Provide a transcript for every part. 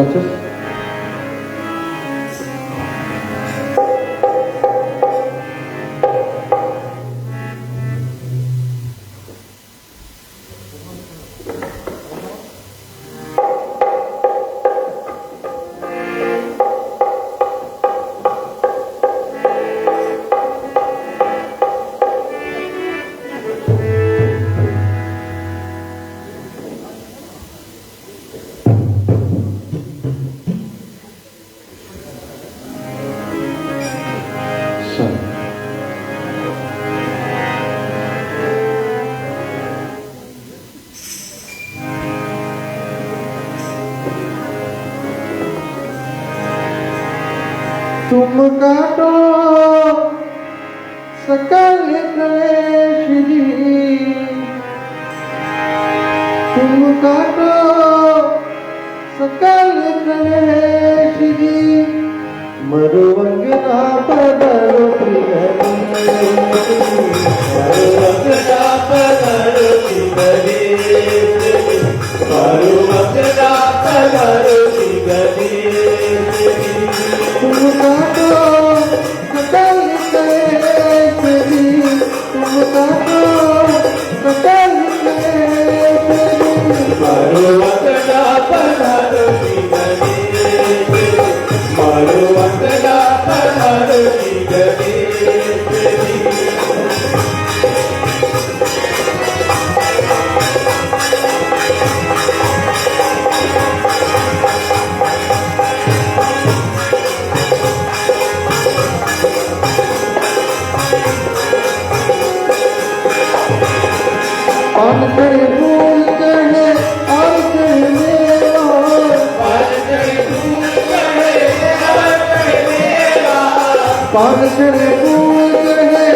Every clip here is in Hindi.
Francis. तुम काटो सकल क्लेश जी, तुम काटो सकल क्लेश जी, मरुवंग ना पदरो प्रियरी, मरुवंग ना पदरो प्रियरी, मरुवंग ना पदरो प्रियरी। तुम काटो सकल क्लेश जी, तुम काटो सकल क्लेश जी, मरुवंग ना पदरो प्रियरी, मरुवंग ना पदरो प्रियरी। पान चढ़े फूल चढ़े और चढ़े मेवा, पान चढ़े फूल चढ़े और चढ़े मेवा, पान चढ़े फूल चढ़े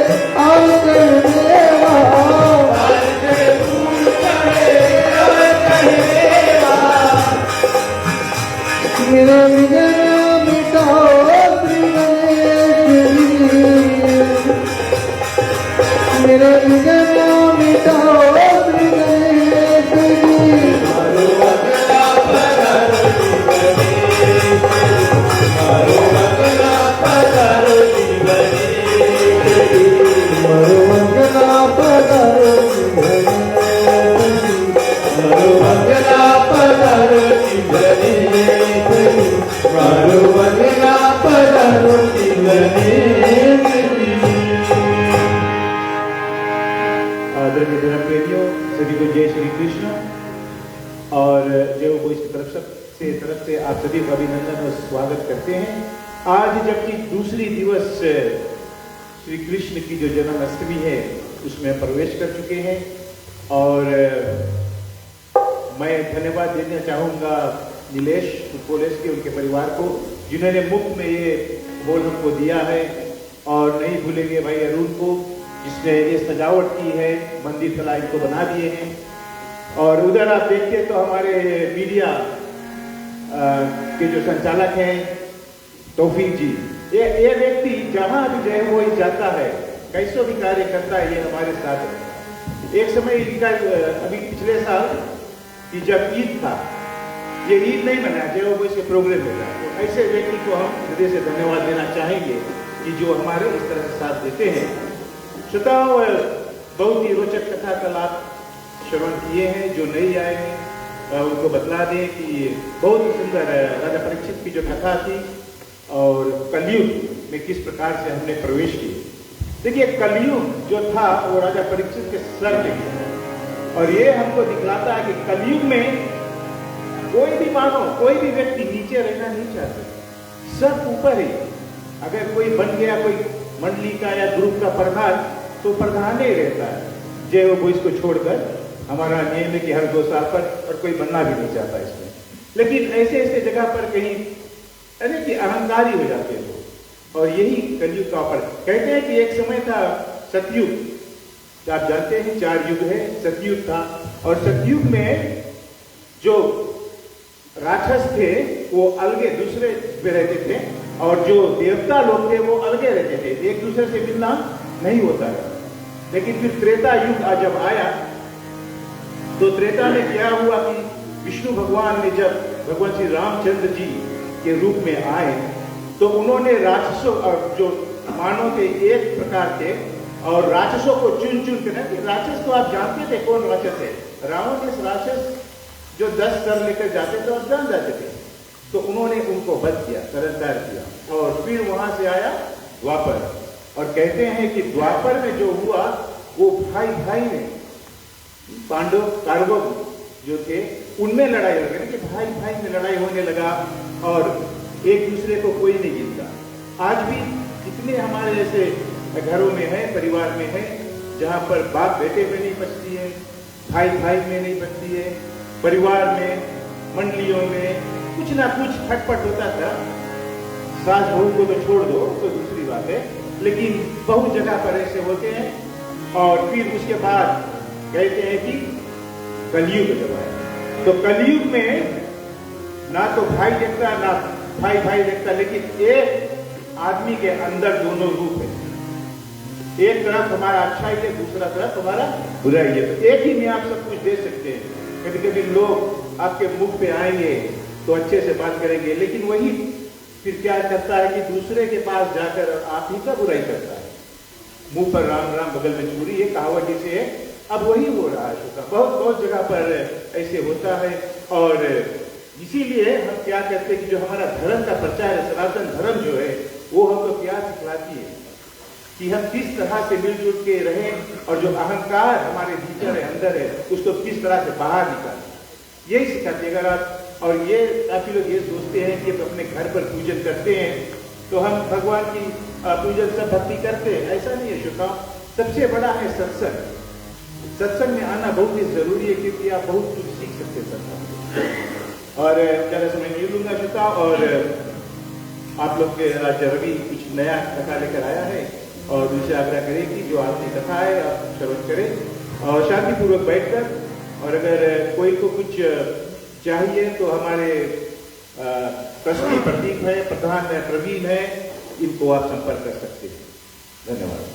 और चढ़े मेवा, पान चढ़े फूल चढ़े और चढ़े मेवा। मेरा विघ्न मिटाओ श्री गणेश जी, मेरा विघ्न मिटाओ श्री गणेश जी, मरुवंग ना पदरो प्रियरी, मरुवंग ना पदरो प्रियरी, मरुवंग ना पदरो प्रियरी, मरुवंग ना पदरो प्रियरी, मरुवंग ना पदरो प्रियरी। आदरणीय धर्म प्रेमियों, सभी को जय श्री कृष्ण और जय वो की तरफ से आप सभी को अभिनंदन और स्वागत करते हैं। आज जबकि दूसरी दिवस श्री कृष्ण की जो जन्माष्टमी है उसमें प्रवेश कर चुके हैं और मैं धन्यवाद देना चाहूँगा नीलेश पुपोलेश के उनके परिवार को, जिन्होंने मुफ्त में ये बोल हमको दिया है। और नहीं भूलेंगे भाई अरुण को, जिसने ये सजावट की है, मंदिर कला इनको बना दिए हैं। और उधर आप देखते तो हमारे मीडिया के जो संचालक हैं तौफीक जी, ये व्यक्ति जहां भी जो है वो जाता है, कैसो भी कार्य करता है, ये हमारे साथ है। एक समय इनका अभी पिछले साल कि जब ईद था, ये ईद नहीं मनाया जो वो इसके प्रोग्राम में था, तो ऐसे व्यक्ति को हम हृदय से धन्यवाद देना चाहेंगे कि जो हमारे इस तरह से साथ देते हैं। श्रोताओं, बहुत ही रोचक कथा कल आप श्रवण किए हैं। जो नहीं आए हैं उनको बतला दें कि बहुत सुंदर राजा परीक्षित की जो कथा थी और कलयुग में किस प्रकार से हमने प्रवेश किया। देखिए, कलयुग जो था वो राजा परीक्षित के सर पे गया और ये हमको दिखलाता है कि कलयुग में कोई भी मानो, कोई भी व्यक्ति नीचे रहना नहीं चाहता, सब ऊपर ही। अगर कोई बन गया कोई मंडली का या ग्रुप का प्रधान, तो प्रधान ही रहता है। जय वो इसको छोड़कर हमारा नियम है कि हर 2 साल पर और कोई बनना भी नहीं चाहता इसमें। लेकिन ऐसे ऐसे जगह पर कहीं यानी कि अहंकारी हो जाते हैं लोग, और यही कलयुग का पर कहते हैं कि एक समय था सतयुग, आप जानते हैं 4 युग है। सतयुग था और सतयुग में जो राक्षस थे वो अलगे दूसरे पे रहते थे और जो देवता लोग थे वो अलगे रहते थे, एक दूसरे से मिलना नहीं होता है। लेकिन फिर त्रेता युग जब आया तो त्रेता में क्या हुआ कि विष्णु भगवान ने जब भगवान श्री रामचंद्र जी के रूप में आए तो उन्होंने राक्षसों और जो मानव के एक प्रकार के और राक्षसों को चुन चुन के ना, कि राक्षस तो आप जानते थे कौन राक्षस है, रावण इस राक्षस जो 10 सर लेकर जाते थे और जान जाते थे, तो उन्होंने उनको वध किया, सरंदार किया। और फिर वहां से आया द्वापर, और कहते हैं कि द्वापर में जो हुआ वो भाई भाई में पांडव कौरव जो थे उनमें लड़ाई हो गई, कि भाई भाई में लड़ाई होने लगा और एक दूसरे को कोई नहीं गिनता। आज भी कितने हमारे ऐसे घरों में है, परिवार में है, जहां पर बाप बेटे में नहीं बचती है, भाई भाई में नहीं बचती है, परिवार में, मंडलियों में कुछ ना कुछ खटपट होता था। सास बहू को तो छोड़ दो, तो दूसरी बात है, लेकिन बहुत जगह पर ऐसे होते हैं। और फिर उसके बाद कहते हैं कि कलयुग जब आया, तो कलयुग में ना तो भाई देखता ना भाई भाई देखता, लेकिन एक आदमी के अंदर दोनों रूप है, एक तरफ हमारा अच्छाई है, दूसरा तरफ हमारा बुराई है। तो एक ही में आप सब कुछ दे सकते हैं। कभी कभी लोग आपके मुख पे आएंगे तो अच्छे से बात करेंगे, लेकिन वही फिर क्या करता है कि दूसरे के पास जाकर आप ही का बुराई करता है। मुंह पर राम राम बगल में चूड़ी, ये कहावत जैसे है, अब वही हो रहा है। बहुत बहुत जगह पर ऐसे होता है। और इसीलिए हम क्या कहते हैं कि जो हमारा धर्म का प्रचार है, सनातन धर्म जो है, वो हमको क्या सिखलाती है कि हम किस तरह से मिलजुल के रहें, और जो अहंकार हमारे भीतर है, अंदर है, उसको किस तरह से बाहर निकालें, यही सिखाती है। अगर आप और ये काफी लोग ये सोचते हैं कि अपने घर पर पूजन करते हैं तो हम भगवान की पूजन सब भक्ति करते हैं, ऐसा नहीं है श्रोता। सबसे बड़ा है सत्संग। सत्संग में आना बहुत ही जरूरी है, क्योंकि आप बहुत कुछ सीख सकते हैं सत्संग। और ज्यादा समय नहीं लूंगा श्रोता, और आप लोग के आज रवि कुछ नया कथा लेकर आया है, और उनसे आग्रह करें कि जो आपकी कथा है आप श्रवण करें और शांतिपूर्वक बैठकर। और अगर कोई को कुछ चाहिए तो हमारे ट्रस्टी प्रतीक है, प्रधान है, प्रवीण है, इनको आप संपर्क कर सकते हैं। धन्यवाद।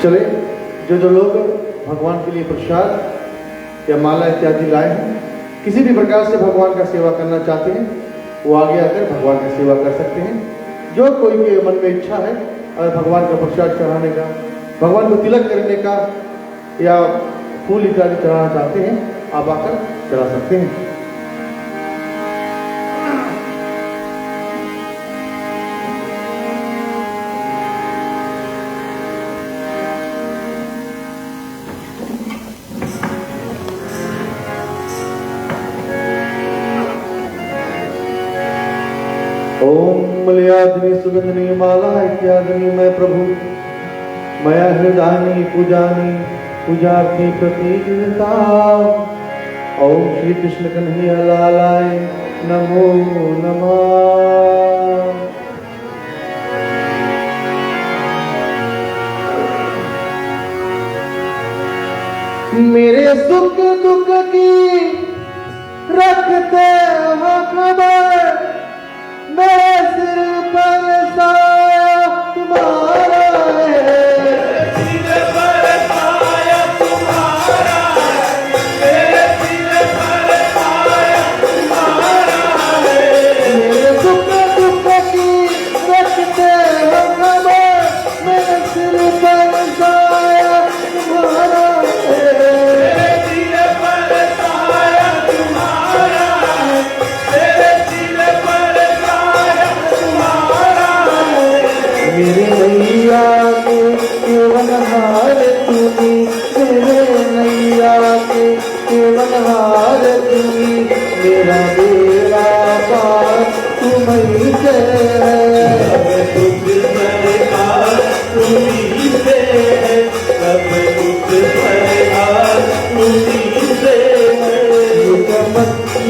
चले, जो लोग भगवान के लिए प्रसाद या माला इत्यादि लाए हैं, किसी भी प्रकार से भगवान का सेवा करना चाहते हैं, वो आगे आकर भगवान की सेवा कर सकते हैं। जो कोई के मन में इच्छा है अगर भगवान का प्रसाद चढ़ाने का, भगवान को तिलक करने का या फूल इत्यादि चढ़ाना चाहते हैं, आप आकर चढ़ा सकते हैं। ओम मलयादिनी सुगंधनी माला इत्यादिनी मैं प्रभु मया हृदयानि पूजानि पूजार्थी प्रतीकता। ओम श्री कृष्ण कन्हैया लालाय नमो नमः। मेरे सुख दुख की रखते हो खबर, मेरे सिर पर साया तुम्हारा है। सिर पर साया तुम्हारा है, मेरे सिर पर साया तुम्हारा है। मेरे सुख दुख की रखते हो खबर, मेरे सिर पर साया तुम्हारा है। मेरे सिर पर साया तुम्हारा है, मेरे सिर पर साया तुम्हारा है। मेरे नैया के केवल हार तुम्ही, मेरे नैया के केवल हार तुम्ही, मेरा बेड़ा पार तुम्हीं से है। सब कुछ सरकार तुम्हीं से है, सब कुछ सरकार तुम्हीं से है।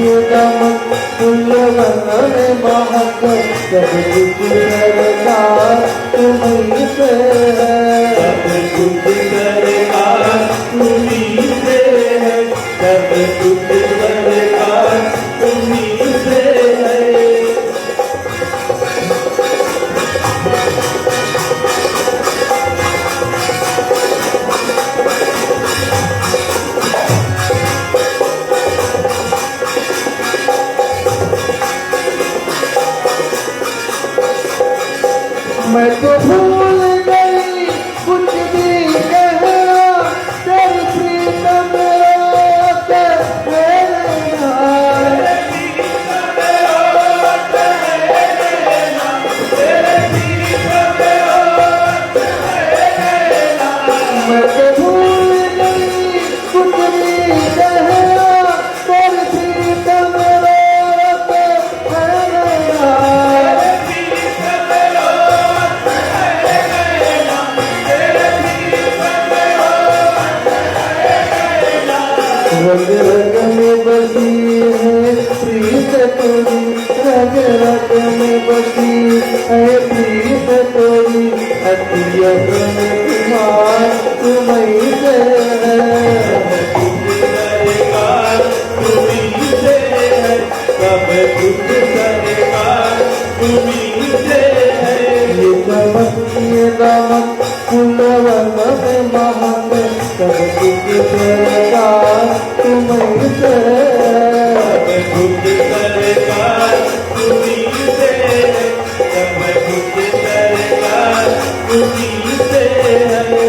ये दमक पुण्यवन में महक, सब कुछ सरकार तुम्हीं से है। सब कुछ सरकार तुम्हीं से है, सब कुछ सरकार तुम्हीं से है। मैं तो भूल गई कुछ भी कहना, तेरी प्रीतम रोते रहना। मैं तो भूल गई कुछ भी कहना, तेरी प्रीतम रोते रहना। रग रग में बसी है प्रीत तोरी, रग रग में बसी है प्रीत तोरी, अतियत में कुमार तुम्हीं से है। तुम्हीं से है, सब कुछ सरकार तुम्हीं से है। ये चमक ये दमक फूलवन में महक, सब कुछ सरकार तुम्हीं से है। सब कुछ सरकार तुम्हीं से है, सब कुछ सरकार तुम्हीं से है।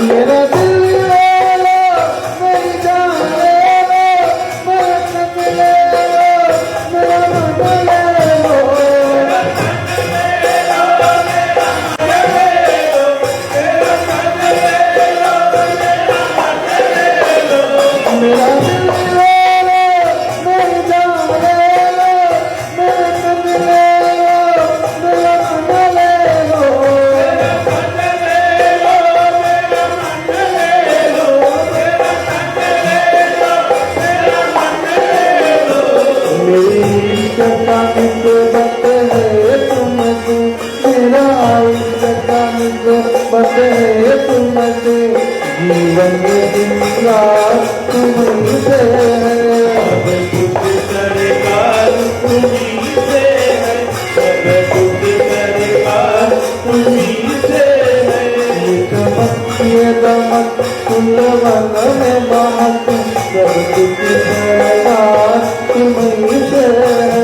मेरा दिल ले लो, मेरी जान ले लो, मेरा तन ले लो, मेरा मन ले लो। मेरा तन ले लो, मेरा मन ले लो, मेरा तन ले लो, मेरा मन ले लो। मेरा दिल ले लो, मेरी जान ले लो, मेरा तन ले लो, मेरा मन ले लो। मेरा तन ले लो, मेरा मन ले लो, मेरा तन ले लो, मेरा मन ले लो। मेरी इश्क का निस्बत है तुमसे, मेरा इश्क का निस्बत है तुमसे, जीवन में दिन रात तुम्हीं से है। सब कुछ सरकार तुम्हीं से है, सब कुछ सरकार तुम्हीं से है। ये चमक ये दमक फूलवन में महक, सब कुछ सरकार तुम्हीं से है।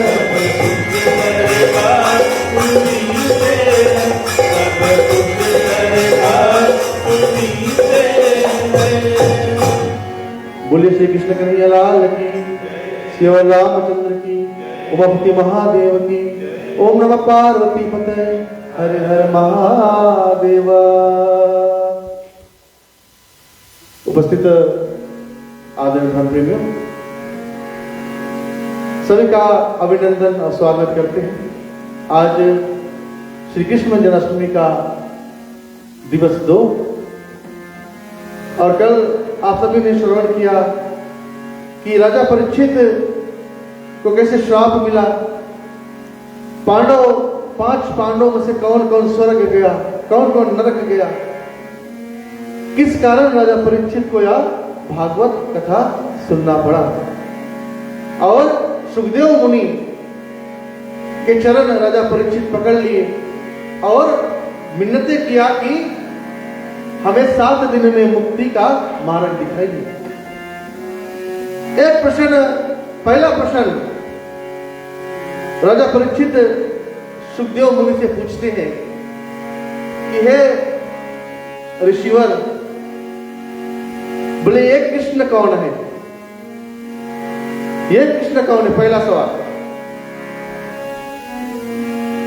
सब कुछ सरकार तुम्हीं से है, सब कुछ सरकार तुम्हीं से है। बोले श्री कृष्ण कन्हैया लाल की, श्री रामचंद्र की। उमापति महादेव की। ओम नमः पार्वती पते, हर हर महादेव। उपस्थित आदरणीय धर्म प्रेमियों, सभी का अभिनंदन और स्वागत करते हैं। आज श्री कृष्ण जन्माष्टमी का दिवस 2 और कल आप सभी ने श्रवण किया कि राजा परीक्षित को कैसे श्राप मिला। 5 पांडवों में से कौन कौन स्वर्ग गया, कौन कौन नरक गया, किस कारण राजा परीक्षित को यह भागवत कथा सुनना पड़ा। और सुखदेव मुनि के चरण राजा परीक्षित पकड़ लिए और मिन्नतें किया कि हमें 7 दिन में मुक्ति का मार्ग दिखाइए। एक प्रश्न, पहला प्रश्न राजा परीक्षित सुखदेव मुनि से पूछते हैं कि हे ऋषिवर, बोले ये कृष्ण कौन है, ये कृष्ण कौन है। पहला सवाल।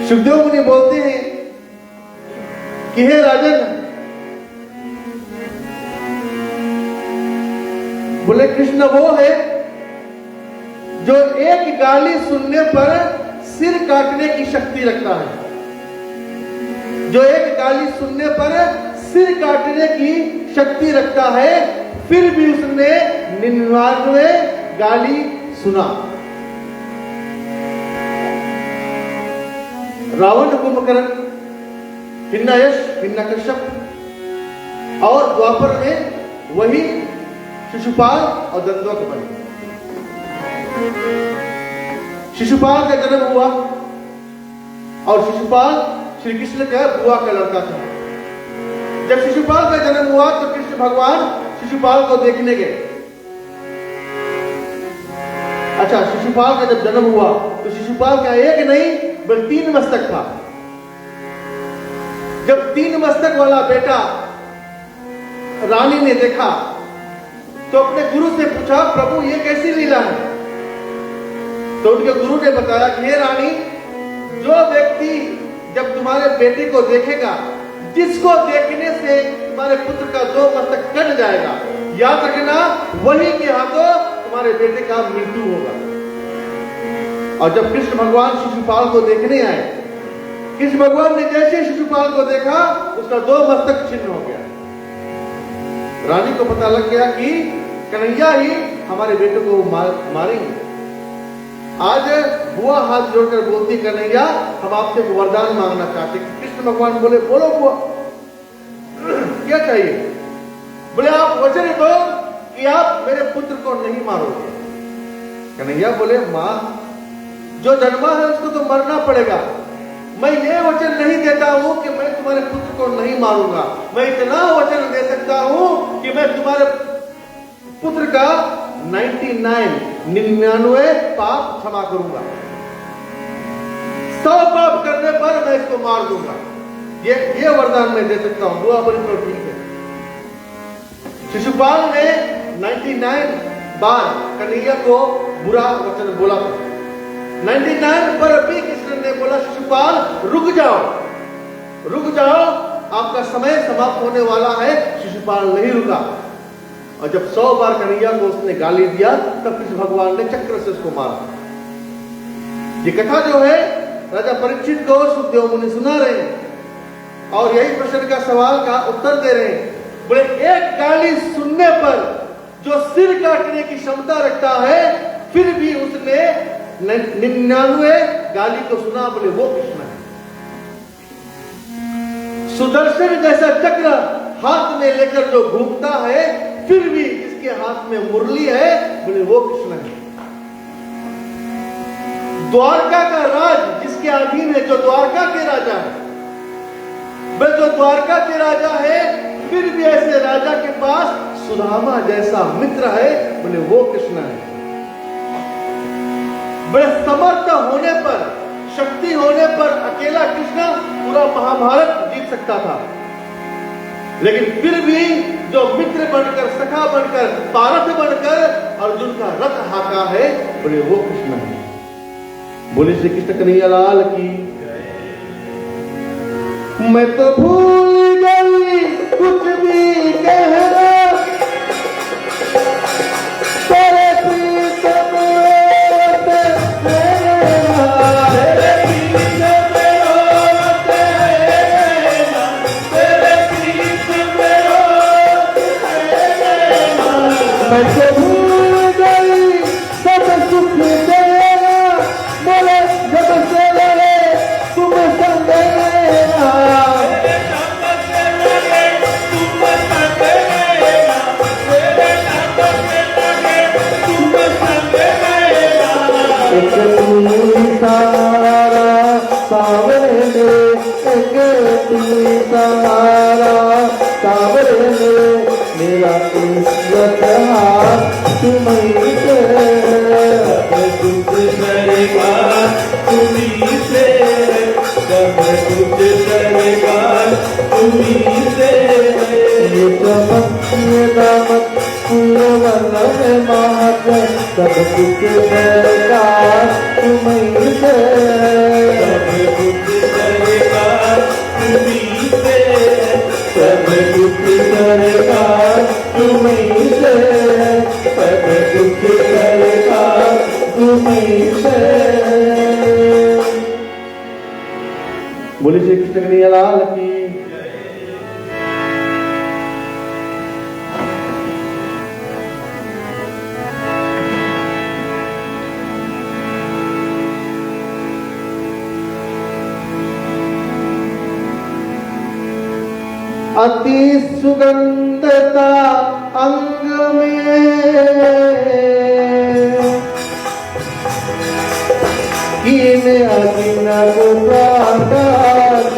सुखदेव मुनि बोलते हैं कि हे राजन, बोले कृष्ण वो है जो एक गाली सुनने पर सिर काटने की शक्ति रखता है, जो एक गाली सुनने पर सिर काटने की शक्ति रखता है, फिर भी उसने 99 गाली सुना। रावण, कुंभकर्ण, हिरण्यकश्यप, हिरण्यकश्यप और द्वापर में वही शिशुपाल और दंडवत बने। शिशुपाल का जन्म हुआ और शिशुपाल श्री कृष्ण का बुआ का लड़का था। जब शिशुपाल का जन्म हुआ तो कृष्ण भगवान शिशुपाल को देखने गए। अच्छा, शिशुपाल का जब जन्म हुआ तो शिशुपाल का एक नहीं बल्कि 3 मस्तक था। जब 3 मस्तक वाला बेटा रानी ने देखा तो अपने गुरु से पूछा, प्रभु ये कैसी लीला है। तो उनके गुरु ने बताया कि हे रानी, जो व्यक्ति जब तुम्हारे बेटे को देखेगा, जिसको देखने से तुम्हारे पुत्र का 2 मस्तक कट जाएगा, याद रखना वही के हाथों तुम्हारे बेटे का मृत्यु होगा। और जब कृष्ण भगवान शिशुपाल को देखने आए, कृष्ण भगवान ने जैसे शिशुपाल को देखा उसका 2 मस्तक छिन्न हो गया। रानी को पता लग गया कि कन्हैया ही हमारे बेटे को मारेंगे। आज बुआ हाथ जोड़कर बोलती, कन्हैया हम आपसे एक वरदान मांगना चाहते। कृष्ण भगवान बोले, बोलो बुआ, क्या चाहिए। बोले आप वचन दो कि आप मेरे पुत्र को नहीं मारोगे। कन्हैया बोले, मां जो जन्मा है उसको तो मरना पड़ेगा। मैं ये वचन नहीं देता हूं कि मैं तुम्हारे पुत्र को नहीं मारूंगा। मैं इतना वचन दे सकता हूं कि मैं तुम्हारे पुत्र का 99 पाप क्षमा करूंगा। 100 पाप करने पर मैं इसको मार दूंगा। ये वरदान मैं दे सकता हूं। बुआ बोली तो ठीक है। शिशुपाल ने 99 बार कन्हैया को बुरा वचन बोला था। 99 पर भी कृष्ण ने बोला, शिशुपाल रुक जाओ, रुक जाओ, आपका समय समाप्त होने वाला है। शिशुपाल नहीं रुका और जब 100 बार कन्हैया को उसने गाली दिया तब कृष्ण भगवान ने चक्र से उसको मारा। ये कथा जो है राजा परीक्षित को सुखदेव मुनि सुना रहे हैं और यही प्रश्न का सवाल का उत्तर दे रहे हैं। बोले एक गाली सुनने पर जो सिर काटने की क्षमता रखता है, फिर भी उसने 99 गाली को सुना। बोले वो कृष्ण है। सुदर्शन जैसा चक्र हाथ में लेकर जो घूमता है, फिर भी इसके हाथ में मुरली है। बोले वो कृष्ण है। द्वारका का राज जिसके अधीन है, जो द्वारका के राजा है, वह जो द्वारका के राजा है, फिर भी ऐसे राजा के पास सुदामा जैसा मित्र है। बोले वो कृष्ण है। बड़े समर्थ होने पर, शक्ति होने पर अकेला कृष्ण पूरा महाभारत जीत सकता था, लेकिन फिर भी जो मित्र बनकर, सखा बनकर, पारथ बनकर अर्जुन का रथ हाका है, बोले वो कृष्ण है। बोले श्री कृष्ण कन्हैया लाल की। मैं तो भूल गई कुछ भी कहना, तेरे प्रीत में रोते रहना, तेरे प्रीत में रोते रहना, तेरे प्रीत में रोते रहना। मैं तो भूल गई सब सुख देना, बोले जब से रहे तुम संग रहना, तेरे संग से रहे तुम संग रहना, तेरे संग से रहे तुम संग रहना। एक तू ही सहारा सावरे में, एक तू ही सहारा सावरे में, मेरा इज्जत हाथ तुम ही से, कुछ करेगा तुम्ही से, सब कुछ करेगा तुम्ही से। ये चमक ये दामक फूलवन में महक, सब कुछ करेगा तुम्ही से, सब कुछ करेगा तुम्ही से, सब कुछ करेगा तुम्ही से, सब कुछ करेगा तुम्ही से। बोले श्री कृष्ण कन्हैया लाल की। अति सुगंधता अंग में, कीने अगिनग प्राकाश,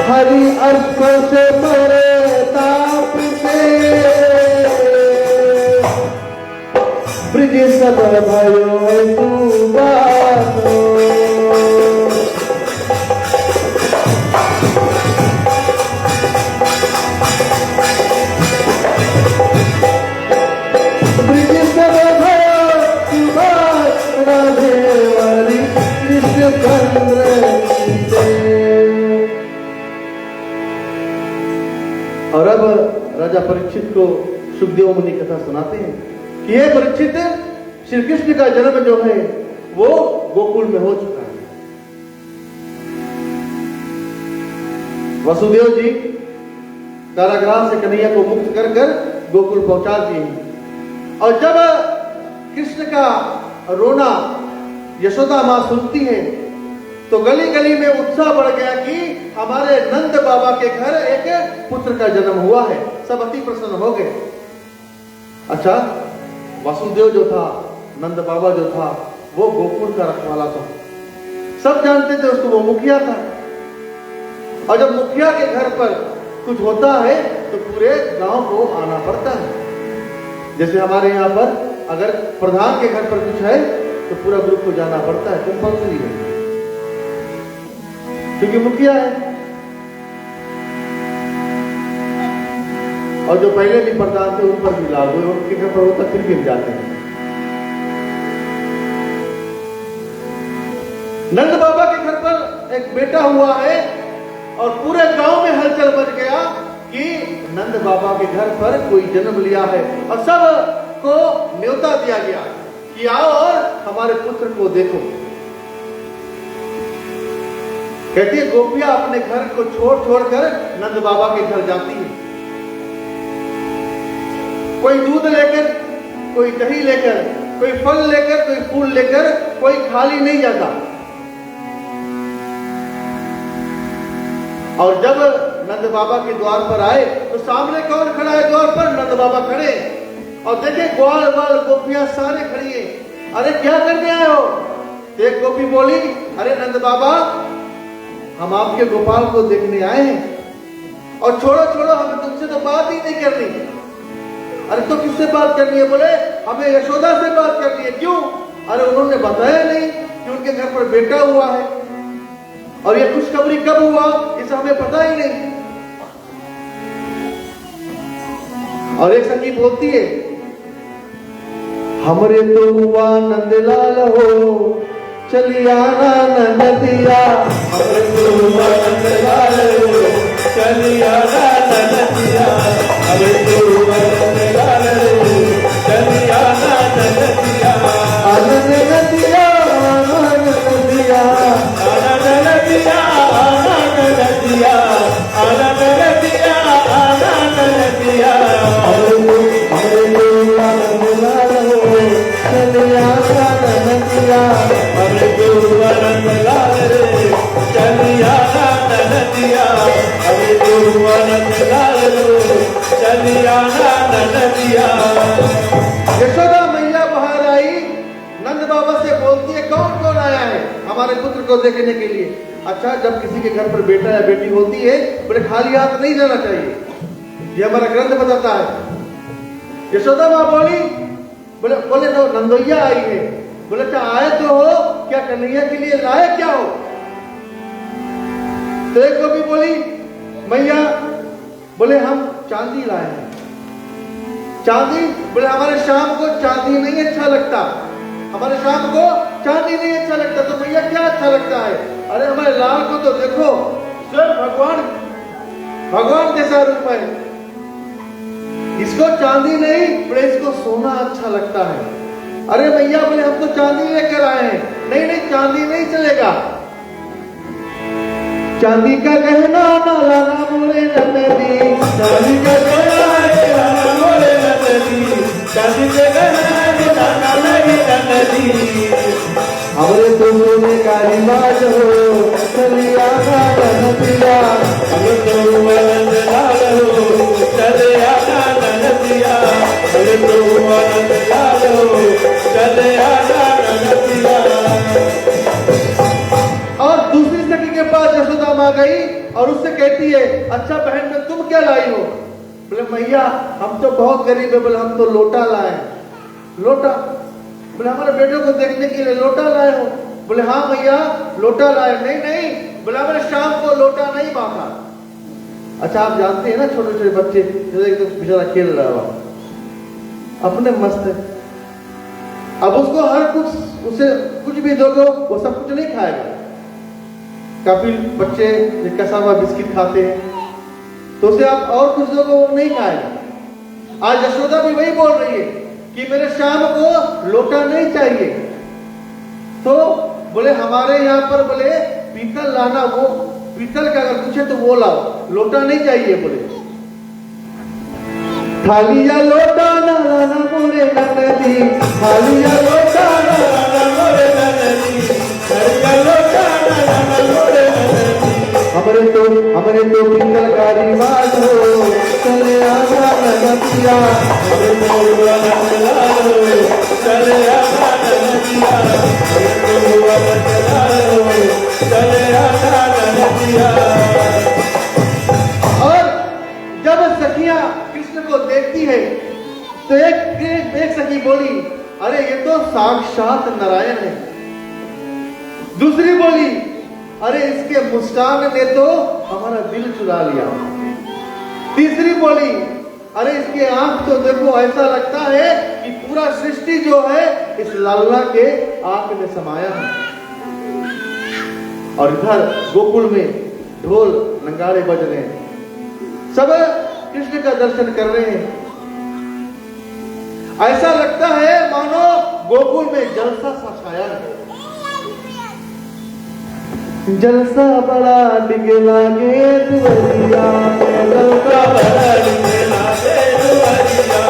हरि अर्थ से भरे ताप से, ब्रिज सब भयो तू बातो, ब्रिज सब भयो तू बात, राधे वाली कृष्ण चंद्र से। और अब राजा परीक्षित को सुखदेव मुनि कथा सुनाते हैं कि ये परीक्षित, श्री कृष्ण का जन्म जो है वो गोकुल में हो चुका है। वसुदेव जी कारागृह से कन्हैया को मुक्त कर कर गोकुल पहुंचा दिए हैं। और जब कृष्ण का रोना यशोदा मां सुनती है तो गली गली में उत्साह बढ़ गया कि हमारे नंद बाबा के घर एक पुत्र का जन्म हुआ है। सब अति प्रसन्न हो गए। अच्छा, वासुदेव जो था, नंद बाबा जो था, वो गोकुल का रखवाला था। सब जानते थे उसको, वो मुखिया था। और जब मुखिया के घर पर कुछ होता है तो पूरे गांव को आना पड़ता है। जैसे हमारे यहाँ पर अगर प्रधान के घर पर कुछ है तो पूरा ग्रुप को जाना पड़ता है, कंपल्सरी है, क्योंकि मुखिया है। और जो पहले भी प्रधान थे उन पर भी लागू है, उनके घर पर होता फिर भी जाते हैं। नंद बाबा के घर पर एक बेटा हुआ है और पूरे गांव में हलचल मच गया कि नंद बाबा के घर पर कोई जन्म लिया है। और सब को न्योता दिया गया कि आओ और हमारे पुत्र को देखो। कहती है गोपियां अपने घर को छोड़कर नंद बाबा के घर जाती है। कोई दूध लेकर, कोई दही लेकर, कोई फल लेकर, कोई फूल लेकर, कोई खाली नहीं जाता। और जब नंद बाबा के द्वार पर आए तो सामने कौन खड़ा है द्वार पर? नंद बाबा खड़े। और देखे ग्वाल वाल गोपियां सारे खड़ी है। अरे क्या करने आए हो? एक गोपी बोली, अरे नंद बाबा, हम आपके गोपाल को देखने आए हैं। और छोड़ो छोड़ो, हमें तुमसे तो बात ही नहीं करनी। अरे तो किससे बात करनी है? बोले हमें यशोदा से बात करनी है। क्यों? अरे उन्होंने बताया नहीं कि उनके घर पर बेटा हुआ है और ये खुशखबरी कब हुआ इसे हमें पता ही नहीं। और एक सखी बोलती है, हमरे तो हुआ नंदलाल हो चलिया नदिया, हमरे तो हुआ नंदलाल हो चलिया नदिया, हमरे तो हुआ नंदलाल हो चलिया नदिया, आनंद नदिया आनंद नदिया आनंद नदिया आनंद नदिया आनंद नदिया आनंद नदिया, हमरे तो हुआ नंदलाल हो चलिया नदिया, हमरे तो हुआ नंदलाल रे चलिया नदिया, हमरे तो हुआ नंदलाल रे चलिया नदिया। यशोदा मैया बाहर आई, नंद बाबा से बोलती है, कौन कौन आया है हमारे पुत्र को देखने के लिए? अच्छा, जब किसी के घर पर बेटा या बेटी होती है, बोले खाली हाथ नहीं जाना चाहिए, ये हमारा ग्रंथ बताता है। यशोदा माँ बोली, बोले तो नंदोइया आई है। बोले अच्छा आए तो हो, क्या कन्हैया के लिए लाए क्या हो? तो एक गोपी बोली, मैया बोले हम चांदी लाए हैं। चांदी? बोले हमारे शाम को चांदी नहीं अच्छा लगता, हमारे शाम को चांदी नहीं अच्छा लगता। तो भैया क्या अच्छा लगता है? अरे हमारे लाल को तो देखो, सर भगवान जैसा रूप है, इसको चांदी नहीं, बोले इसको सोना अच्छा लगता है। अरे भैया बोले हम तो चांदी लेकर आए हैं। नहीं नहीं, चांदी नहीं चलेगा, चांदी का गहना ना लाना मोरे नंदी, चांदी का गहना लाना मोरे नंदी, चांदी का गहना लाना मोरे नंदी, हमरे तो सोने का रिवाज हो चलिया नदिया, हमरे तो नंदलाल हो चलिया नदिया, हमरे तो नंदलाल हो चलिया नदिया। और दूसरी सखी के पास यशोदा माँ गई और उससे कहती है, अच्छा बहन में तुम क्या लाई हो? बोले मैया हम तो बहुत गरीब है। बोले हम तो लोटा लाए। लोटा? बोले हमारे बेटे को देखने के लिए लोटा लाए हो? बोले हाँ मैया लोटा लाए। नहीं नहीं, बोले हमारे शाम को लोटा नहीं बांधा। अच्छा आप जानते हैं ना, छोटे छोटे बच्चे जैसे एकदम बेचारा खेल रहा हो, अपने मस्त है, अब उसको हर कुछ, उसे कुछ भी दोगे वो सब कुछ नहीं खाएगा। काफी बच्चे कसा हुआ बिस्किट खाते हैं, तो उसे आप और कुछ दोगे वो नहीं खाएगा। आज यशोदा भी वही बोल रही है कि मेरे शाम को लोटा नहीं चाहिए। तो बोले हमारे यहाँ पर बोले पीतल लाना, वो पीतल का अगर पूछे तो वो लाओ, लोटा नहीं चाहिए। बोले थाली या लोटा ना लाना मोरे नंदी, थाली या लोटा ना लाना मोरे नंदी, थाली या लोटा ना लाना मोरे नंदी, हमरे तो पीतल का रिवाज हो चले आना नदिया, हमरे तो नंदलाल हो चले आना नदिया, हमरे तो नंदलाल हो चले आना नदिया। और जब सखियां कृष्ण को देखती है तो एक सखी बोली, अरे ये तो साक्षात नारायण है। दूसरी बोली, अरे इसके मुस्कान ने तो हमारा दिल चुरा लिया। तीसरी बोली, अरे इसके आंख तो देखो ऐसा लगता है कि पूरा सृष्टि जो है इस लाला के आंख में समाया है। और इधर गोकुल में ढोल नगाड़े बज रहे हैं, सब कृष्ण का दर्शन कर रहे हैं। ऐसा लगता है मानो गोकुल में जलसा सा छाया है। जलसा बड़ा डिगे लागे दुवरिया, जलसा बड़ा डिगे लागे दुवरिया,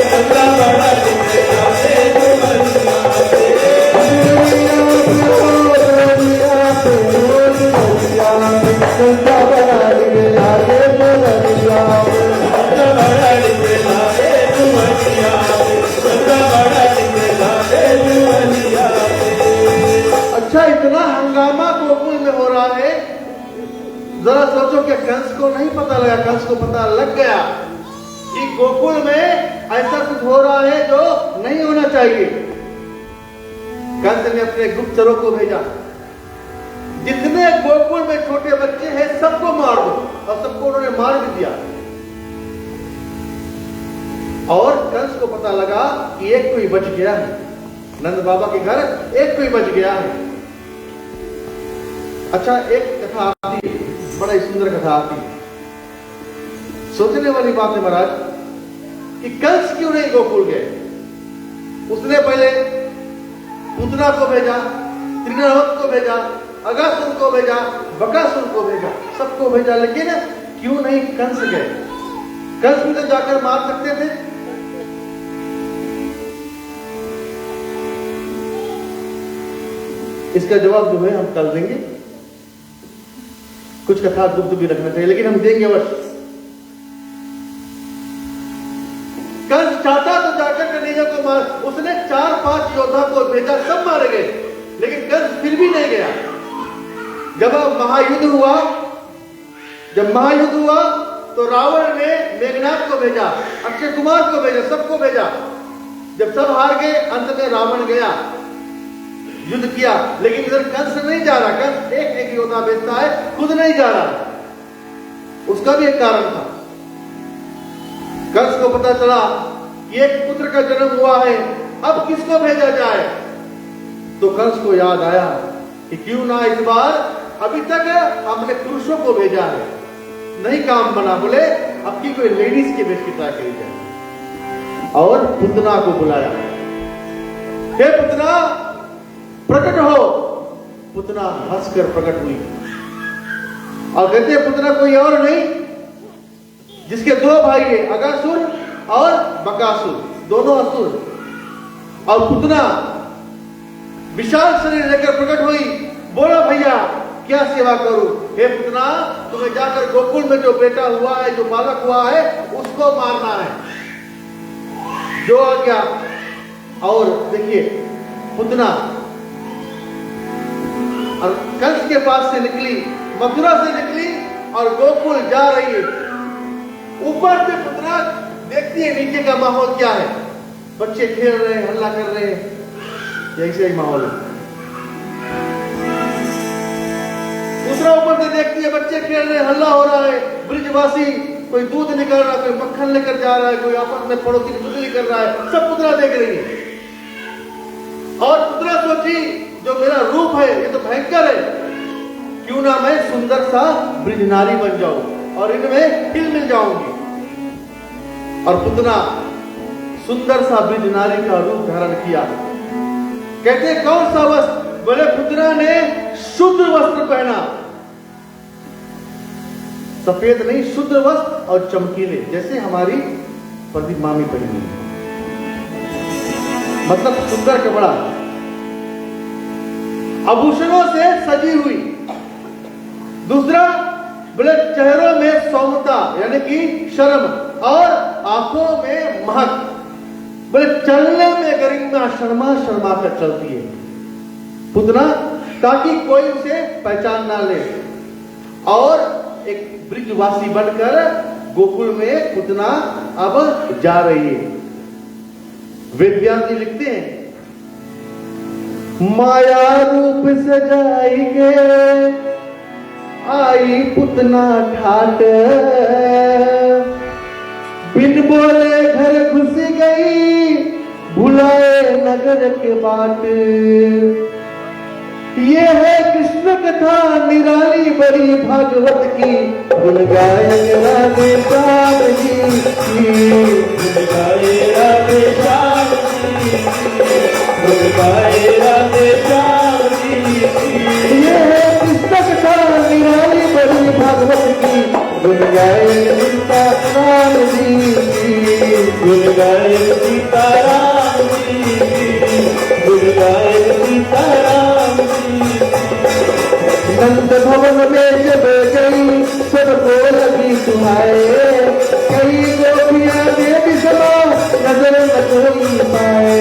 जलसा बड़ा डिगे लागे दुवरिया, जलसा बड़ा डिगे लागे दुवरिया, जलसा बड़ा डिगे लागे दुवरिया, जलसा बड़ा डिगे लागे दुवरिया। अच्छा इतना हंगामा गोकुल में हो रहा है, जरा सोचो कि कंस को नहीं पता लगा। कंस को पता लग गया कि गोकुल में ऐसा कुछ हो रहा है जो नहीं होना चाहिए। कंस ने अपने गुप्तचरों को भेजा, जितने गोकुल में छोटे बच्चे हैं सबको मार दो, और सबको उन्होंने मार भी दिया। और कंस को पता लगा कि एक कोई बच गया है, नंद बाबा के घर एक कोई बच गया है। अच्छा, एक कथा आती है, बड़ा ही सुंदर कथा आती है। सोचने वाली बात है महाराज कि कंस क्यों नहीं गोकुल गए। उसने पहले पूतना को भेजा, त्रिनवत को भेजा, अगासुर को भेजा, बकासुर को भेजा, सबको भेजा, लेकिन क्यों नहीं कंस गए। कंस भी तो जाकर मार सकते थे। इसका जवाब जो है हम कल देंगे। कुछ कथा गुप्त भी रखना चाहिए, लेकिन हम देंगे अवश्य। कंस चाहता तो जाकर कन्हैया को मार, उसने 4-5 योद्धा को भेजा, सब मारे गए, लेकिन कंस फिर भी नहीं गया। जब महायुद्ध हुआ तो रावण ने मेघनाथ को भेजा, अक्षय कुमार को भेजा, सबको भेजा। जब सब हार गए, अंत में रावण गया, युद्ध किया, लेकिन इधर कंस नहीं जा रहा। कंस एक योद्धा भेजता है, खुद नहीं जा रहा। उसका भी एक कारण था। कंस को पता चला कि एक पुत्र का जन्म हुआ है, अब किसको भेजा जाए। तो कंस को याद आया कि क्यों ना इस बार, अभी तक हमने पुरुषों को भेजा है, नहीं काम बना, बोले अब की कोई लेडीज के वेश की ट्राई करी जाए। और पुतना को बुलाया, हे पुतना प्रकट हो। पुतना हंसकर प्रकट हुई और कहते पुतना कोई और नहीं, जिसके 2 भाई है, अगासुर और बकासुर, दोनों असुर। और पुतना विशाल शरीर लेकर प्रकट हुई, बोला भैया क्या सेवा करूं। हे पुतना, तुम्हें जाकर गोकुल में जो बेटा हुआ है, जो बालक हुआ है, उसको मारना है, जो आ गया। और देखिए पुतना और कंस के पास से निकली, मथुरा से निकली और गोकुल जा रही है। ऊपर से पुतना देखती है नीचे का माहौल क्या है, बच्चे खेल रहे हैं, हल्ला कर रहे हैं, ऐसे ही माहौल है। दूसरा ऊपर से देखती है बच्चे खेल रहे हैं, हल्ला हो रहा है, ब्रिजवासी कोई दूध निकल रहा है, कोई मक्खन लेकर जा रहा है, कोई आपस में पड़ोसी की चुगली कर रहा है, सब पुतना देख रही है। और पुतना सोची जो मेरा रूप है ये तो भयंकर है, क्यों ना मैं सुंदर सा ब्रिज नारी बन जाऊं और इनमें हिल मिल जाऊंगी। और पुतना सुंदर सा ब्रिज नारी का रूप धारण किया। कहते कौन सा वस्त्र, बोले पुतना ने शुद्ध वस्त्र पहना, सफेद नहीं, शुद्ध वस्त्र और चमकीले, जैसे हमारी प्रदीप मामी पहनी, मतलब सुंदर कपड़ा, आभूषणों से सजी हुई। दूसरा बोले चेहरों में सौम्यता यानी कि शर्म, और आंखों में महक, बोले चलने में गरिमा शर्मा शर्मा कर चलती है पुतना, ताकि कोई उसे पहचान ना ले। और एक ब्रिजवासी बनकर गोकुल में पुतना अब जा रही है। वेदव्यास जी लिखते हैं, माया रूप सजाई के आई पुतना ठाट, बिन बोले घर घुस गई भुलाए नगर के बाट। ये है कृष्ण कथा निराली बड़ी भागवत की, गुण गाए राधे श्याम जी, गुण गाए राधे श्याम जी, गुण गाए राधे श्याम जी। ये है कृष्ण कथा निराली बड़ी भागवत की, गुण गाए सीताराम जी, गुण गाए सीताराम जी, गुण गाए सीताराम जी। नंद भवन में जब गई सबको लगी सुहाए, कई गोपियां देवी समा नजर न कोई पाए।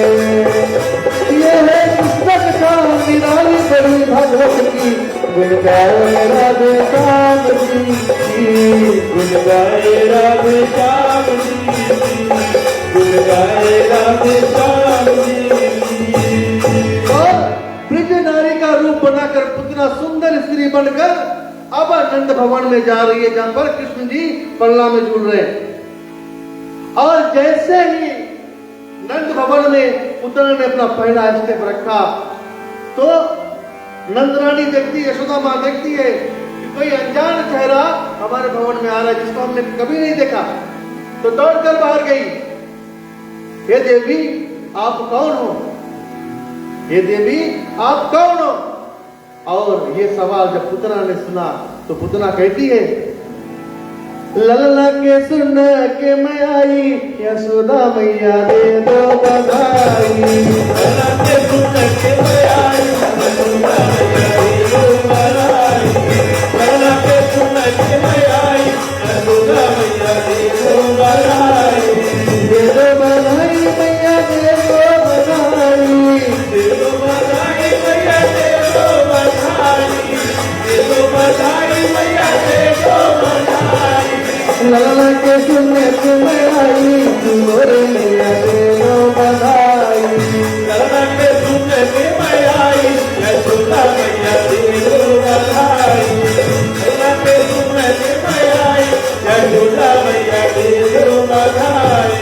ये है कृष्ण कथा निराली बड़ी भागवत की, गुण गाए राधे श्याम जी, गुण गाए राधे श्याम जी, गुण गाए राधे श्याम जी। ब्रिज नारी का रूप बनाकर पुतना सुंदर स्त्री बनकर अब नंद भवन में जा रही है, जहां पर कृष्ण जी पल्ला में झूल रहे हैं। और जैसे ही नंद भवन में पुत्र ने अपना पहला स्टेप रखा तो नंदरानी देखती है, यशोदा मां देखती है कि कोई अनजान चेहरा हमारे भवन में आ रहा है जिसको हमने कभी नहीं देखा। तो दौड़कर बाहर गई, हे देवी आप कौन हो, हे देवी आप कौन हो। और ये सवाल जब पुतना ने सुना तो पुतना कहती है, ललना के सुन के मैं आई, यशोदा मैया दे दो बधाई। ललना के सुन के मैं आई, यशोदा मैया दे दो बधाई। ललना के सुन के मैं आई, यशोदा मैया दे दो बधाई। दे दो बधाई मैया दे दो बधाई। दे दो बधाई मैया दे दो बधाई। दे दो बधाई मैया दे दो बधाई। ललना के सुनने के मैं आई, मोरे मैया दे दो बधाई। ललना के सुनने के मैं आई, यशोदा मैया दे दो बधाई। ललना के सुनने के मैं आई, यशोदा मैया दे दो बधाई।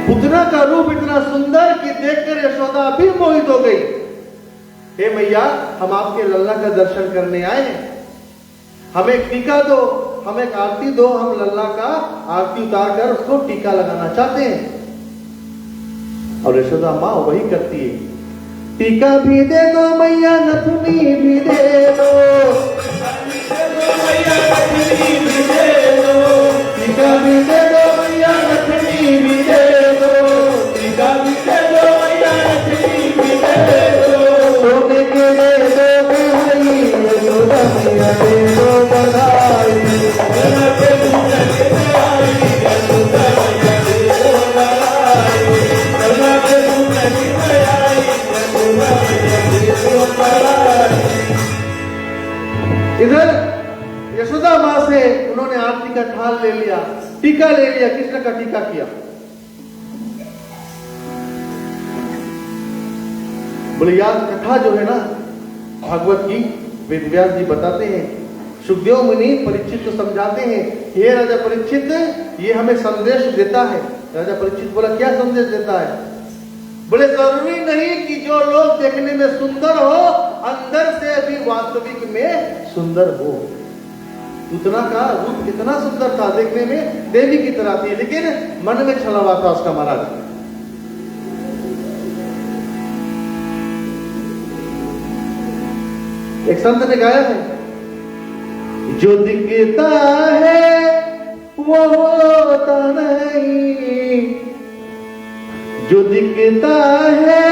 पुतना का रूप इतना सुंदर कि देखकर यशोदा भी मोहित हो गई। हे मैया हम आपके लल्ला का दर्शन करने आए हैं, हमें एक टीका दो, हमें एक आरती दो, हम लल्ला का आरती उतार कर उसको टीका लगाना चाहते हैं। और यशोदा माँ वही करती है, टीका भी दे दो मैया नथुनी भी दे दो। टीका भी दे दो मैया नथुनी भी दे दो। टीका भी दे दो मैया नथुनी भी दे दो। टीका भी दे दो मैया नथुनी भी दे दो। सोने के दे दो भाई, यशोदा मैया दे दो बधाई। ललना के सुन के मैं आई, यशोदा मैया दे दो बधाई। ललना के सुन के मैं आई, यशोदा मैया दे दो बधाई। इधर यशोदा मां से उन्होंने आरती का थाल ले लिया, टीका ले लिया, कृष्ण का टीका किया। बोले यार कथा जो है ना भागवत की, वेद व्यास जी बताते हैं, सुखदेव मुनि परीक्षित को समझाते हैं, हे राजा परीक्षित ये हमें संदेश देता है। राजा परीक्षित बोला क्या संदेश देता है? बोले जरूरी नहीं कि जो लोग देखने में सुंदर हो अंदर से भी वास्तविक में सुंदर हो। पुतना का रूप इतना सुंदर था, देखने में देवी की तरह थी, लेकिन मन में छलावा था उसका महाराज। एक संत ने गाया है, जो दिखता है वो होता नहीं, जो दिखता है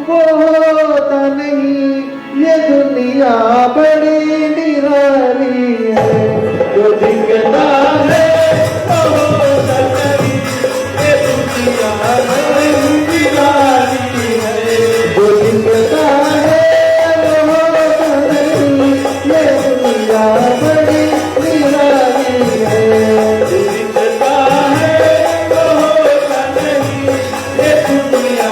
वो होता नहीं, ये दुनिया बड़ी निराली है। जो दिखता है वो होता नहीं, ये दुनिया बड़ी निराली है। जो दिखता है बड़ी निराली है। जो दिखता है वो होता नहीं, ये दुनिया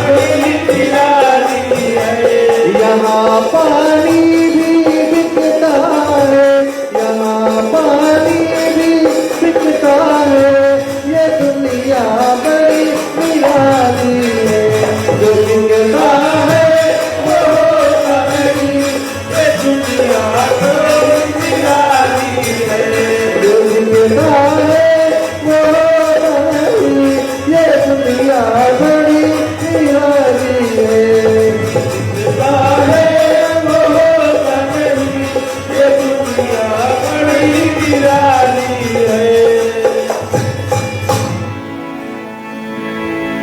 बड़ी निराली है। यहाँ पानी भी बिकता है, यहाँ पानी भी बिकता है, ये दुनिया बड़ी निराली है। जो दिखता है वो होता नहीं, ये दुनिया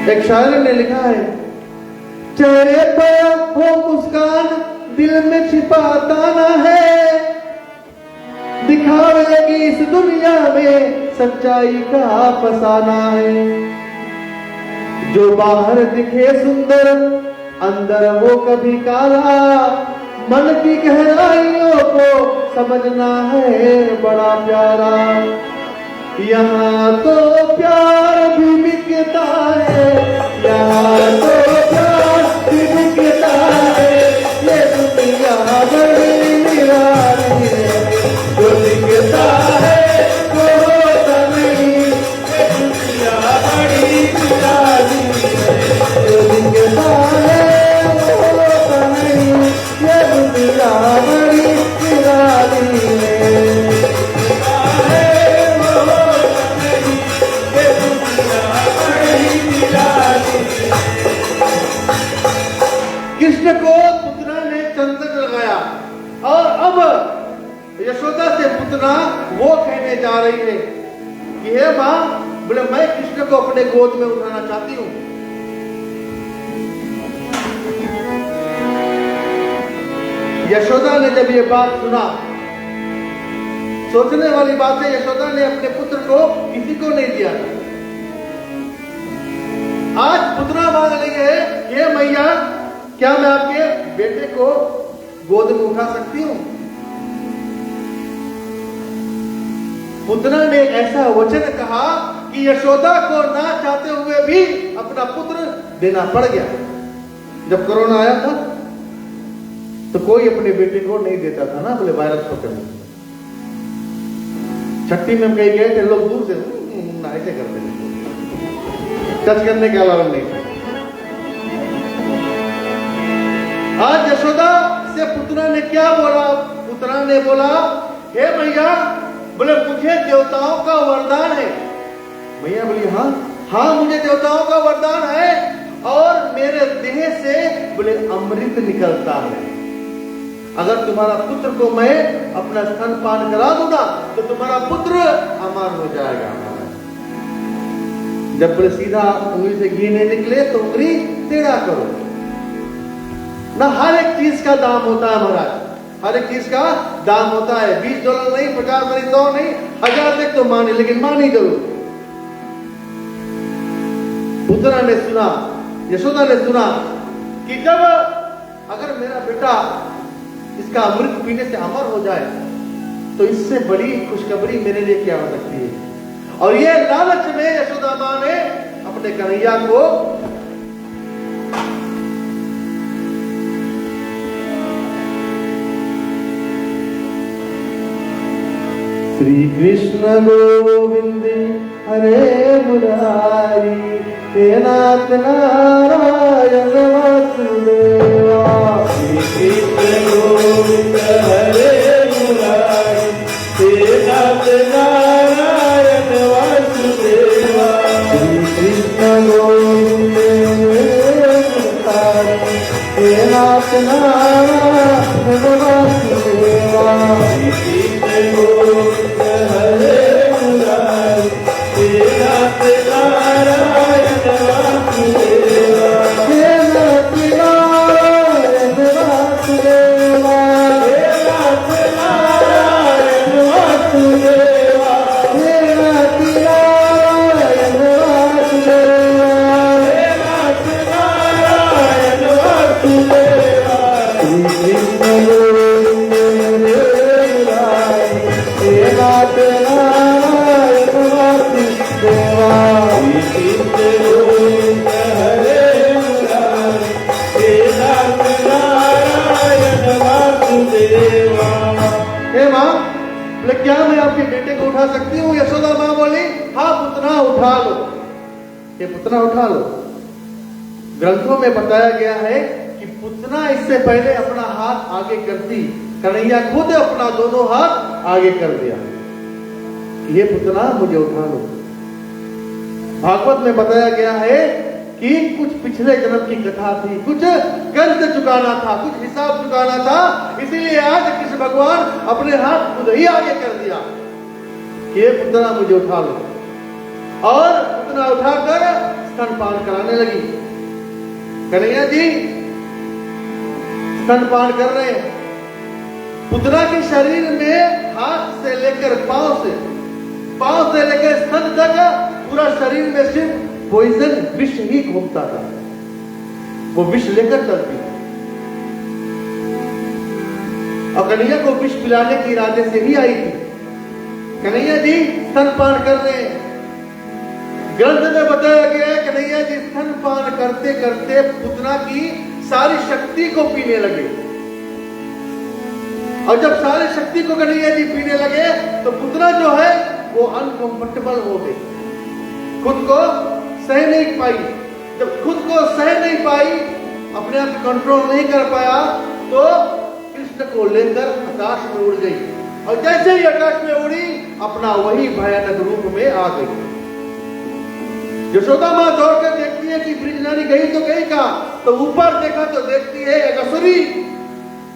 एक शायर ने लिखा है, चेहरे पर वो मुस्कान दिल में छिपाता ना है, दिखावे की इस दुनिया में सच्चाई का फसाना है। जो बाहर दिखे सुंदर अंदर वो कभी काला, मन की गहराइयों को समझना है बड़ा प्यारा। यहाँ तो प्यार भी बिकता है, यहाँ तो प्यार भी बिकता है, ये दुनिया बड़ी निराली है। जो बिकता है अब यशोदा से पुतना वो कहने जा रही है कि हे मां, बोले मैं कृष्ण को अपने गोद में उठाना चाहती हूं। यशोदा ने जब ये बात सुना, सोचने वाली बात है, यशोदा ने अपने पुत्र को किसी को नहीं दिया था। आज पुतना मांग रही है, ये मैया क्या मैं आपके बेटे को गोद में उठा सकती हूं? पुतना ने ऐसा वचन कहा कि यशोदा को ना चाहते हुए भी अपना पुत्र देना पड़ गया। जब कोरोना आया था तो कोई अपने बेटे को नहीं देता था ना, बोले वायरस पकड़ने। छठी में हम कहीं गए थे, लोग दूर से ऐसे करते थे, टच करने के अलावा नहीं था। आज यशोदा से पुतना ने क्या बोला? पुतना ने बोला, हे मैया, बोले मुझे देवताओं का वरदान है। मैया बोली हाँ हाँ, मुझे देवताओं का वरदान है और मेरे देह से बोले अमृत निकलता है। अगर तुम्हारा पुत्र को मैं अपना स्तनपान करा दूंगा तो तुम्हारा पुत्र अमर हो जाएगा। जब बोले सीधा उंगली से घी नहीं निकले तो उंगली टेढ़ा करो ना। हर एक चीज का दाम होता है महाराज, हर एक चीज का दाम होता है। $20 नहीं, 50 नहीं, 100 नहीं, 1000 तक तो माने, लेकिन मानी जरूर। पुतना ने सुना, यशोदा ने सुना कि जब अगर मेरा बेटा इसका अमृत पीने से अमर हो जाए तो इससे बड़ी खुशखबरी मेरे लिए क्या हो सकती है। और ये लालच में यशोदा मां ने अपने कन्हैया को श्री कृष्ण गोविंद हरे मुरारी, हे नाथ नारायण वासुदेवा। श्री कृष्ण गोविंद हरे मुरारी, हे नाथ नारायण वासुदेवा। श्री कृष्ण गोविंद हरे मुरारी, हे नाथ नारायण वासुदेवा। श्री कृष्ण गोविंद हरे मुरारी, हे नाथ नारायण वासुदेवा। हे नाथ नारायण वासुदेवा, हे नाथ नारायण वासुदेवा, हे नाथ नारायण वासुदेवा, हे नाथ नारायण वासुदेवा। श्री कृष्ण गोविंद हरे मुरारी, हे नाथ नारायण वासुदेवा। श्री कृष्ण गोविंद हरे मुरारी, हे नाथ नारायण वासुदेवा। हे मां, बोले क्या मैं आपके बेटे को उठा सकती हूँ? यशोदा मां बोली हाँ पुतना उठा लो, ये पुतना उठा लो। ग्रंथों में बताया गया है कि पुतना इससे पहले अपना हाथ आगे करती, कन्हैया खुद अपना दोनों हाथ आगे कर दिया, ये पुतना मुझे उठा लो। भागवत में बताया गया है कि कुछ पिछले जन्म की कथा थी, कुछ कर्ज चुकाना था, कुछ हिसाब चुकाना था, इसीलिए आज कृष्ण भगवान अपने हाथ खुद ही आगे कर दिया कि ये पुतना मुझे उठा लो। और पुतना उठाकर स्तनपान कराने लगी। कन्हैया जी स्तनपान कर रहे हैं। पुतना के शरीर में हाथ से लेकर पांव से लेकर स्तन तक पूरा शरीर में सिर्फ पॉइजन विष ही घूमता था, वो विष लेकर चलती। और कन्हैया को विष पिलाने के इरादे से ही आई थी। कन्हैया जी स्तनपान कर रहे हैं। ग्रंथ में बताया गया है कन्हैया जी स्तनपान करते करते पुतना की सारी शक्ति को पीने लगे। और जब सारी शक्ति को कन्हैया जी पीने लगे तो पुतना जो है वो अनकंफर्टेबल हो गई, खुद को सह नहीं पाई। जब खुद को सह नहीं पाई, अपने आप कंट्रोल नहीं कर पाया, तो कृष्ण को लेकर आकाश में उड़ गई। और जैसे ही आकाश में उड़ी, अपना वही भयानक रूप में आ गई। यशोदा मां दौड़कर देखती है कि ब्रिज नारी गई तो गई कहां, तो ऊपर देखा तो देखती है एक असुरी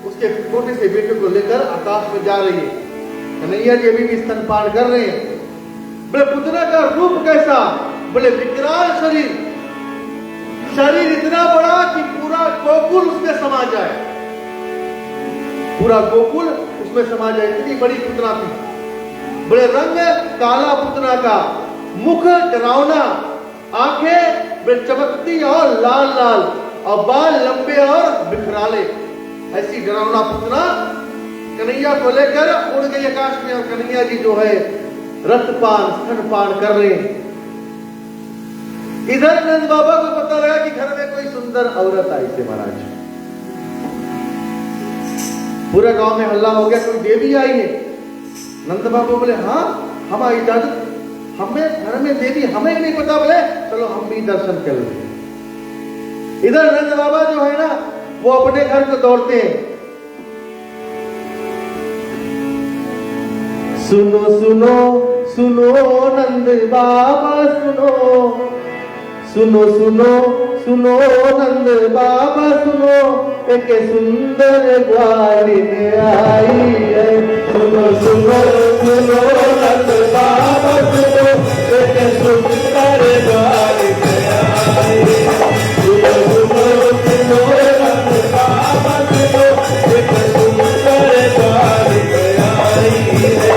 उसके छोटे से बेटे को लेकर आकाश में जा रही है। कन्हैया जी अभी भी स्तनपान कर रहे हैं। बोले पुतना का रूप कैसा? बोले विकराल शरीर, शरीर इतना बड़ा कि पूरा गोकुल उसमें समा जाए, पूरा गोकुल उसमें समा जाए, इतनी बड़ी पुतना थी। बोले रंग काला पुतना का, मुख डरावना, आंखें बड़े चमकती और लाल लाल, और बाल लंबे और बिखराले। ऐसी डरावना पुतना कन्हैया को लेकर उड़ गई आकाश में। और कन्हैया जी जो है रक्तपान स्तनपान कर रहे हैं। इधर नंद बाबा को पता लगा कि घर में कोई सुंदर औरत आई थी महाराज। पूरे गांव में हल्ला हो गया, कोई देवी आई है। नंद बाबा बोले हाँ हमारी इजाजत, हमें घर में देवी हमें नहीं पता। बोले चलो हम भी दर्शन कर लें। इधर नंद बाबा जो है ना वो अपने घर को दौड़ते हैं। सुनो सुनो सुनो नंद बाबा सुनो, सुनो सुनो सुनो नंद बाबा सुनो, एक सुंदर ग्वालिन आई है। सुनो सुनो सुनो नंद बाबा सुनो, एक सुंदर ग्वालिन आई है। सुनो सुनो सुनो नंद बाबा सुनो, एक सुंदर ग्वालिन आई है।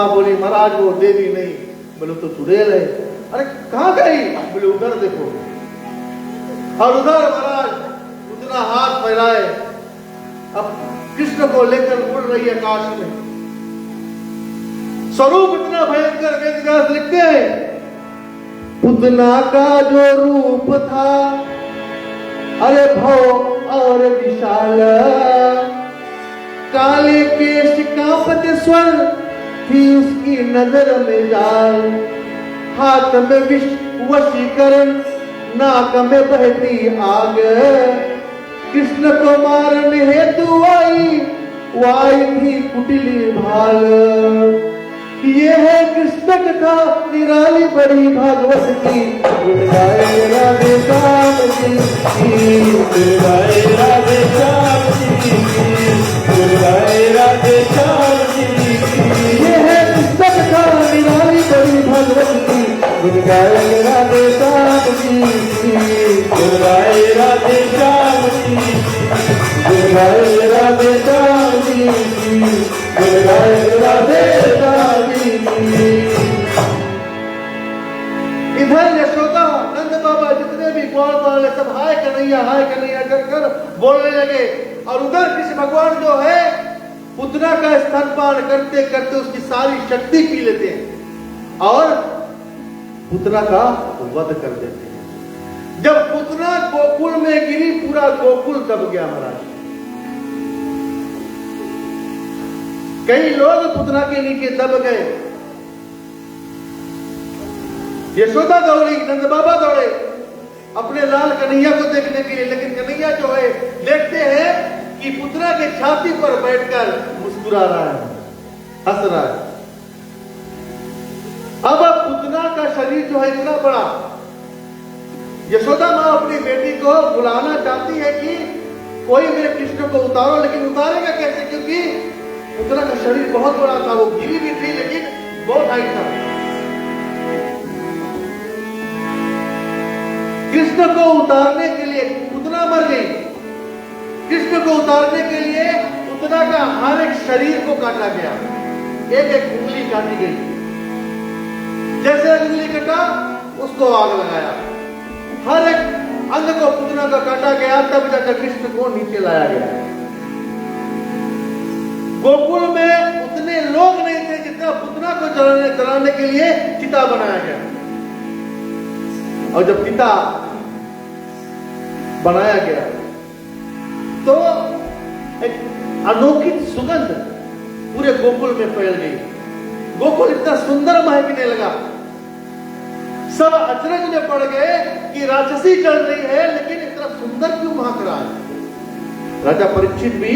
बोली महाराज वो देवी नहीं। बोले तो चुड़ैल है। अरे कहां गई? बोले उधर देखो। और उधर महाराज उतना हाथ फैलाए, अब कृष्ण को लेकर उड़ रही है आकाश में। स्वरूप इतना भयंकर, वेदव्यास लिखते हैं पुतना का जो रूप था, अरे भव और विशाल, काले केश कांपते स्वर थी उसकी नजर में जाल, हाथ में विष वशीकरण, नाक में बहती आग, कृष्ण को मारने हेतु आई, वाई थी कुटिली भाल। ये है कृष्ण कथा निराली बड़ी भागवत की, गुणगाए राधे श्याम जी की, गुणगाए राधे श्याम जी की, गुणगाए राधे श्याम जी की। ये है कृष्ण कथा निराली बड़ी भागवत की, गुणगाए राधे श्याम जी की, गुणगाए राधे श्याम जी, गुणगाए राधे श्याम जी की, गुणगाए राधे श्याम जी। इधर यशोदा नंद बाबा जितने भी ग्वाल वाले सब हाय कन्हैया कर कर बोलने लगे। और उधर कृष्ण भगवान जो है पुतना का स्तनपान करते करते उसकी सारी शक्ति पी लेते हैं और पुतना का वध कर देते हैं। जब पुतना गोकुल में गिरी, पूरा गोकुल दब गया महाराज। कई लोग पुतना के नीचे दब गए। यशोदा दौड़ी, नंद बाबा दौड़े अपने लाल कन्हैया को देखने के लिए, लेकिन कन्हैया जो है देखते हैं कि पुतना के छाती पर बैठकर मुस्कुरा रहा है, हंस रहा है। अब पुतना का शरीर जो है इतना बड़ा, यशोदा मां अपनी बेटी को बुलाना चाहती है कि कोई मेरे कृष्ण को उतारो, लेकिन उतारेगा कैसे? क्योंकि पुतना का शरीर बहुत बड़ा था, वो गिरी भी थी लेकिन बहुत हाइट था। कृष्ण को उतारने के लिए पुतना मर गई। कृष्ण को उतारने के लिए पुतना का हर एक शरीर को काटा गया, एक एक उंगली काटी गई। जैसे उंगली कटा उसको आग लगाया, हर एक अंग को पुतना का काटा गया, तब जाकर कृष्ण को नीचे लाया गया। गोकुल में उतने लोग नहीं थे जितना पुतना को जलाने के लिए चिता बनाया गया। और जब चिता बनाया गया तो एक अनोखी सुगंध पूरे गोकुल में फैल गई। गोकुल इतना सुंदर महकने लगा, सब अचरज में पड़ गए कि राक्षसी जल रही है लेकिन इतना सुंदर क्यों महक रहा है। राजा परीक्षित भी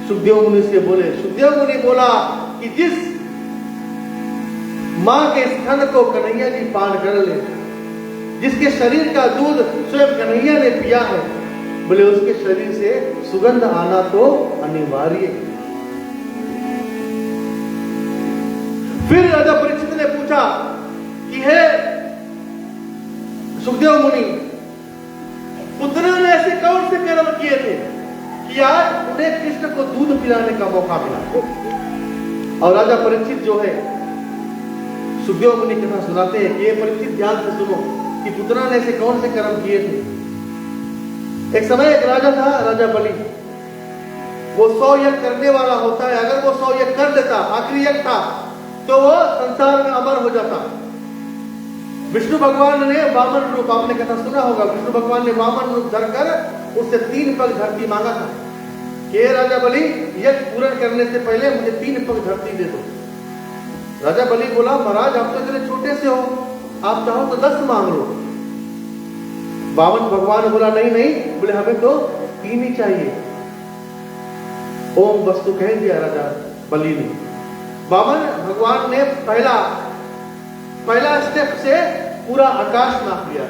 सुखदेव मुनि से बोले, सुखदेव मुनि बोला कि जिस मां के स्तन को कन्हैया जी पान कर ले, जिसके शरीर का दूध स्वयं कन्हैया ने पिया है, बोले उसके शरीर से सुगंध आना तो अनिवार्य है। फिर राजा परीक्षित ने पूछा कि हे सुखदेव मुनि, पुत्र ने ऐसे कौन से कर्म किए थे कि आज उन्हें कृष्ण को दूध पिलाने का मौका मिला। और राजा परीक्षित जो है सुखदेव मुनि कथा सुनाते हैं कि ये परीक्षित ध्यान से सुनो कि पुतना ने ऐसे कौन से कर्म किए थे। एक समय एक राजा था, राजा बलि। वो 100 यज्ञ करने वाला होता है, अगर वो 100 यज्ञ कर देता, आखिरी यज्ञ था, तो वो संसार में अमर हो जाता। विष्णु भगवान ने वामन रूप, आपने कथा सुना होगा, विष्णु भगवान ने वामन रूप धरकर उससे 3 पग धरती मांगा था कि राजा बलि यज्ञ पूर्ण करने से पहले मुझे 3 पग धरती दे दो। राजा बलि बोला, महाराज आप तो इतने छोटे से हो, आप चाहो तो 10 मांग लो। वामन भगवान बोला नहीं नहीं, बोले हमें तो 3 ही चाहिए। ओम वस्तु कह दिया राजा बलि ने। वामन भगवान ने पहला स्टेप से पूरा आकाश नाप लिया,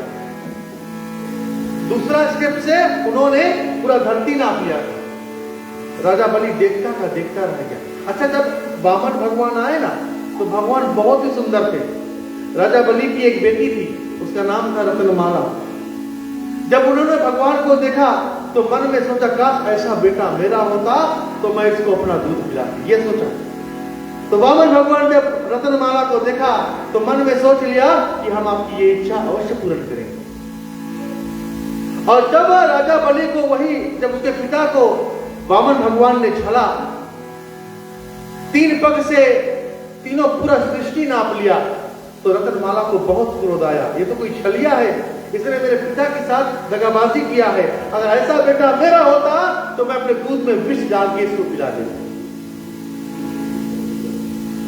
दूसरा स्टेप से उन्होंने पूरा धरती नाप लिया। राजा बलि देखता रह गया। अच्छा, जब वामन भगवान आए ना तो भगवान बहुत ही सुंदर थे। राजा बलि की एक बेटी थी, उसका नाम था रत्नमाला। जब उन्होंने भगवान को देखा तो मन में सोचा, काश ऐसा बेटा मेरा होता तो मैं इसको अपना दूध पिलाती, ये सोचा। तो वामन भगवान ने रत्नमाला को देखा तो मन में सोच लिया कि हम आपकी ये इच्छा अवश्य पूर्ण करेंगे। और जब राजा बलि को जब उसके पिता को वामन भगवान ने छला, 3 पग से तीनों पूरा सृष्टि नाप लिया, तो रत्नमाला को बहुत क्रोध आया। ये तो कोई छलिया है, इसने मेरे पिता के साथ दगाबाजी किया है। अगर ऐसा बेटा मेरा होता तो मैं अपने दूध में विष डाल के इसको पिला देता।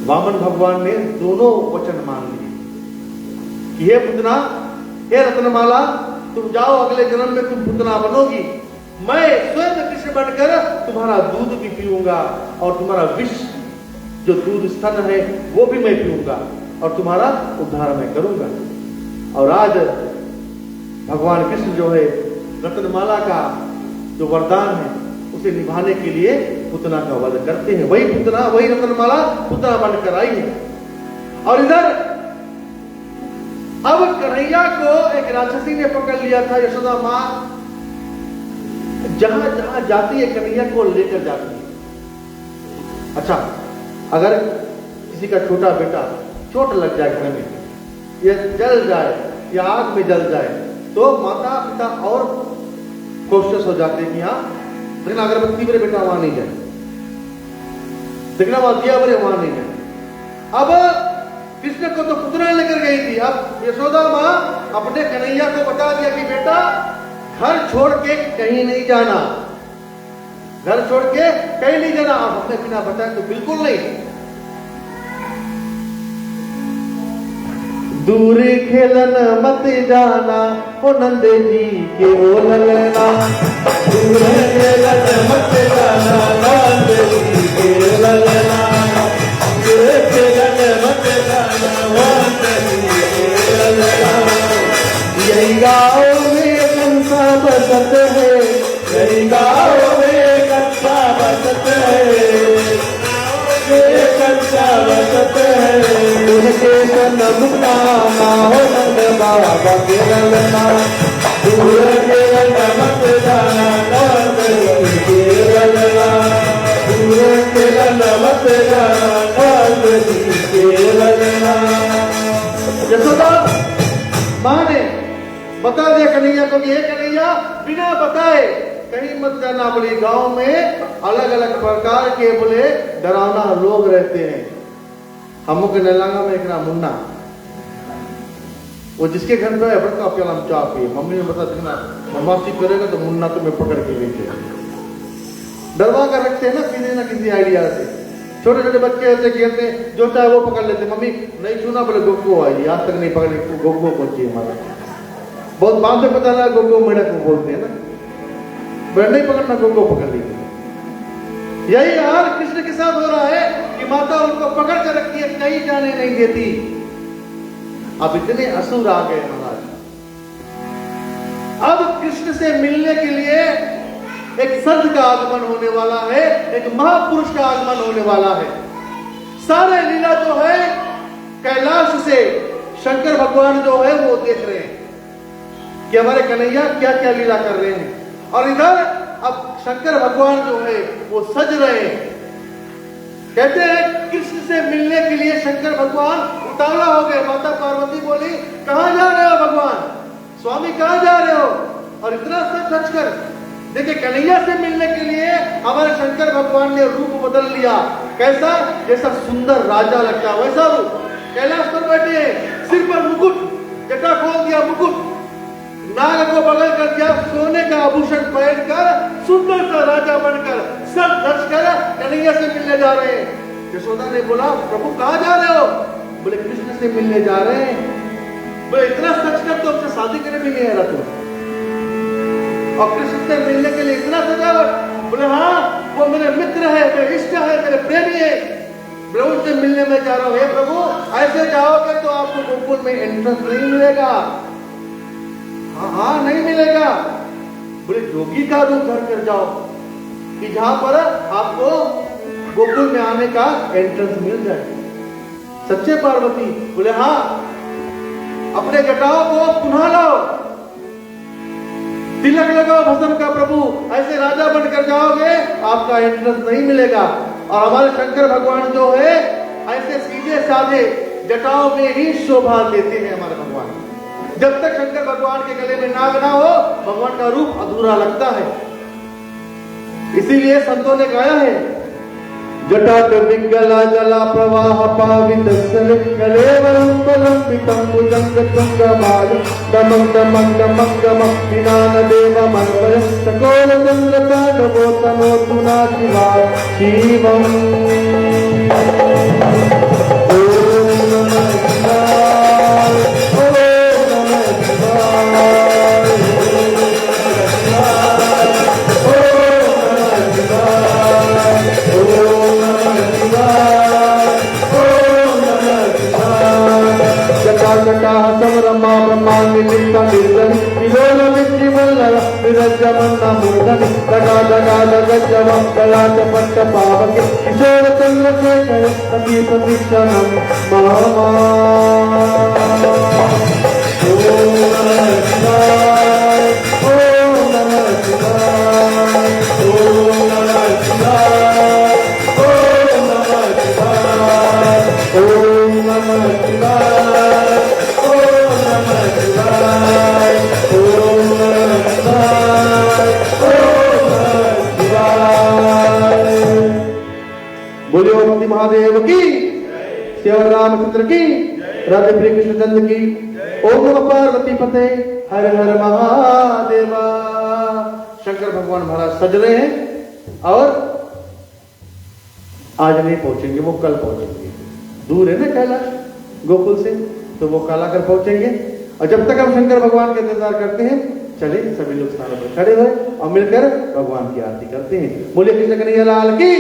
वामन भगवान ने दोनों वचन मान लिए कि हे पुतना, हे रत्नमाला, तुम जाओ, अगले जन्म में तुम पुतना बनोगी, मैं स्वयं कृष्ण बनकर तुम्हारा दूध भी पीऊंगा और तुम्हारा विष जो दूध स्तन है वो भी मैं पीऊंगा और तुम्हारा उद्धार मैं करूंगा। और आज भगवान कृष्ण जो है रत्नमाला का जो वरदान है उसे निभाने के लिए पुतना का वध करते हैं। वही रत्नमाला पुतना बनकर आई है। और इधर अब कन्हैया को एक राक्षसी ने पकड़ लिया था। यशोदा मां जहां जहां जाती है कन्हैया को लेकर जाती है। अच्छा, अगर किसी का छोटा बेटा चोट लग जाए घर में, या जल जाए या आग में जल जाए, तो माता पिता और कोशिश हो जाते हैं कि हाँ, लेकिन अगरबत्ती मेरे बेटा वहां नहीं जाए, देखना वहां दिया मेरे वहां नहीं जाए। अब कृष्ण को तो पुतना लेकर गई थी। अब यशोदा मां अपने कन्हैया को बता दिया कि बेटा घर छोड़ के कहीं नहीं जाना, घर छोड़ के कहीं नहीं जाना। अब हमने बिना बताया तो बिल्कुल नहीं। दूर खेलन मत जाना, ओ नंदे जी के ओ ललना, दूर खेलन मत जाना, नंदे जी के ललना, दूर खेलन मत जाना, नंदे जी के ललना। यही गाँव में कंसा बसत है, यही गाँव में कंसा बसत है, कंसा बसत है। उनके जन्म का हो नंद बाबा के ललना, दूर खेलन मत जाना, नंद जी के ललना, दूर खेलन मत जाना, नंद जी के ललना। यशोदा मां ने बता दिया कन्हैया को कि हे कन्हैया, बिना बताए कहीं मत जाना। बोले गांव में अलग अलग प्रकार के बोले डरावना लोग रहते हैं। हम के नलांगा में एक ना मुन्ना, वो जिसके घर पे बड़का प्याला हम चाह पिए, मम्मी ने बता देना मम्मासी करेगा तो मुन्ना तुम्हें पकड़ के लेके डरवा कर रखते हैं ना किसी आइडिया से। छोटे छोटे बच्चे होते खेलते हैं, जो चाहे वो पकड़ लेते। मम्मी नहीं छूना, बोले गोगो आई, आज तक नहीं पकड़े, गोगो पहुंची हमारा। बहुत बात से पता लगा गोगो मेढक को बोलते हैं ना, बोले नहीं पकड़ना, गोगो पकड़ ली। यही हाल कृष्ण के साथ हो रहा है कि माता उनको पकड़ कर रखती है, कहीं जाने नहीं देती। अब इतने असुर आ गए महाराज। अब कृष्ण से मिलने के लिए एक संत का आगमन होने वाला है, एक महापुरुष का आगमन होने वाला है। सारे लीला जो है कैलाश से शंकर भगवान जो है वो देख रहे हैं कि हमारे कन्हैया क्या क्या लीला कर रहे हैं। और इधर अब शंकर भगवान जो है वो सज रहे हैं। कहते हैं कृष्ण से मिलने के लिए शंकर भगवान उतावला हो गए। माता पार्वती बोली कहां जा रहे हो भगवान, स्वामी कहां जा रहे हो? और इतना सच कर देखिए, कन्हैया से मिलने के लिए हमारे शंकर भगवान ने रूप बदल लिया। कैसा? जैसा सुंदर राजा लगता है वैसा रूप। कैलाश पर बैठे हैं, सिर पर मुकुट, जटा खोल दिया मुकुट, नाग को बगल कर दिया, सोने का आभूषण पहनकर सुंदर सा राजा बनकर सब धस कर कन्हैया से मिलने जा रहे हैं। यशोदा ने बोला प्रभु कहां जा रहे हो? बोले कृष्ण से मिलने जा रहे हैं। बोले इतना सच कर तो हमसे शादी करने भी नहीं आ रहा तुम, और कृष्ण से मिलने के लिए इतना सजावट? बोले हाँ, वो मेरे मित्र है, मेरे इष्ट है, मेरे प्रेमी है, प्रभु से मिलने में जा रहा हूं। हे प्रभु ऐसे जाओगे तो आपको गोकुल में एंट्रेंस नहीं मिलेगा। हाँ नहीं मिलेगा। बोले जोगी का रूप धर कर जाओ कि जहां पर आपको गोकुल में आने का एंट्रेंस मिल जाए। सच्चे पार्वती? बोले हाँ, अपने जटाओं को पुनः लाओ, तिलक लगाओ भस्म का प्रभु, ऐसे राजा बनकर जाओगे आपका एंट्रेंस नहीं मिलेगा। और हमारे शंकर भगवान जो है ऐसे सीधे साधे जटाओं में ही शोभा देते हैं हमारे भगवान। जब तक शंकर भगवान के गले में नाग ना हो भगवान का रूप अधूरा लगता है। इसीलिए संतों ने गाया है जटाट विंगला जला प्रवाह पावित कलेवरम बलंबितम भुजंग तुंगमाल दमं दमं दमं दमं विनान देव मंगल सकोल चंद्र तांडवो तनोतु नाचिवा शिवम। ओम नमः शिवाय, ओम नमः शिवाय, जटा समरमा ब्रह्मांड नित्य निर्जन विलोल विचिमल्ल विरजमन्ना मूर्धनि लगा लगा लगजवं कलाच पट्ट पावके किशोर चंद्रशेखर सती सतीक्षणं मामा। ओम नमः शिवाय, ओम नमः शिवाय, ओम नमः शिवाय, ओम नमः शिवाय, ओम नमः शिवाय, ओम नमः शिवाय, ओम नमः शिवाय, ओम नमः शिवाय। बोलियो भक्ति महादेव की, श्री रामचंद्र की, राधे प्रिय कृष्णचंद्र की। ओम नमः पार्वती पते, हर हर महादेवा। शंकर भगवान महाराज सज रहे हैं और आज नहीं पहुंचेंगे, वो कल पहुंचेंगे। दूर है ना कैलाश गोकुल से, तो वो कल आकर पहुंचेंगे। और जब तक हम शंकर भगवान का इंतजार करते हैं, चले सभी लोग स्थानों पर खड़े हुए और मिलकर भगवान की आरती करते हैं। बोलिए कृष्ण कन्हैया लाल की।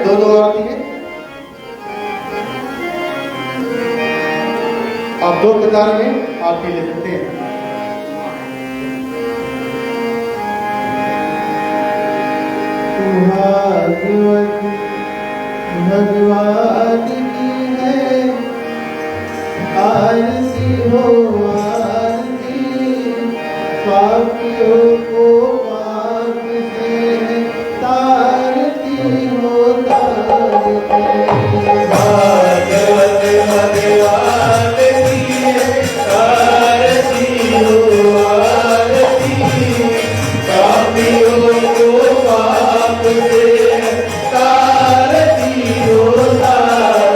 दो आरती है। आप दो कतार में आरती ले सकते हैं। भगवान की है आरती हो आरती, पापियों को पाप से तारती हो तारती। भागवत भगवान की है आरती हो आरती, पापियों को पाप से तारती हो तारती।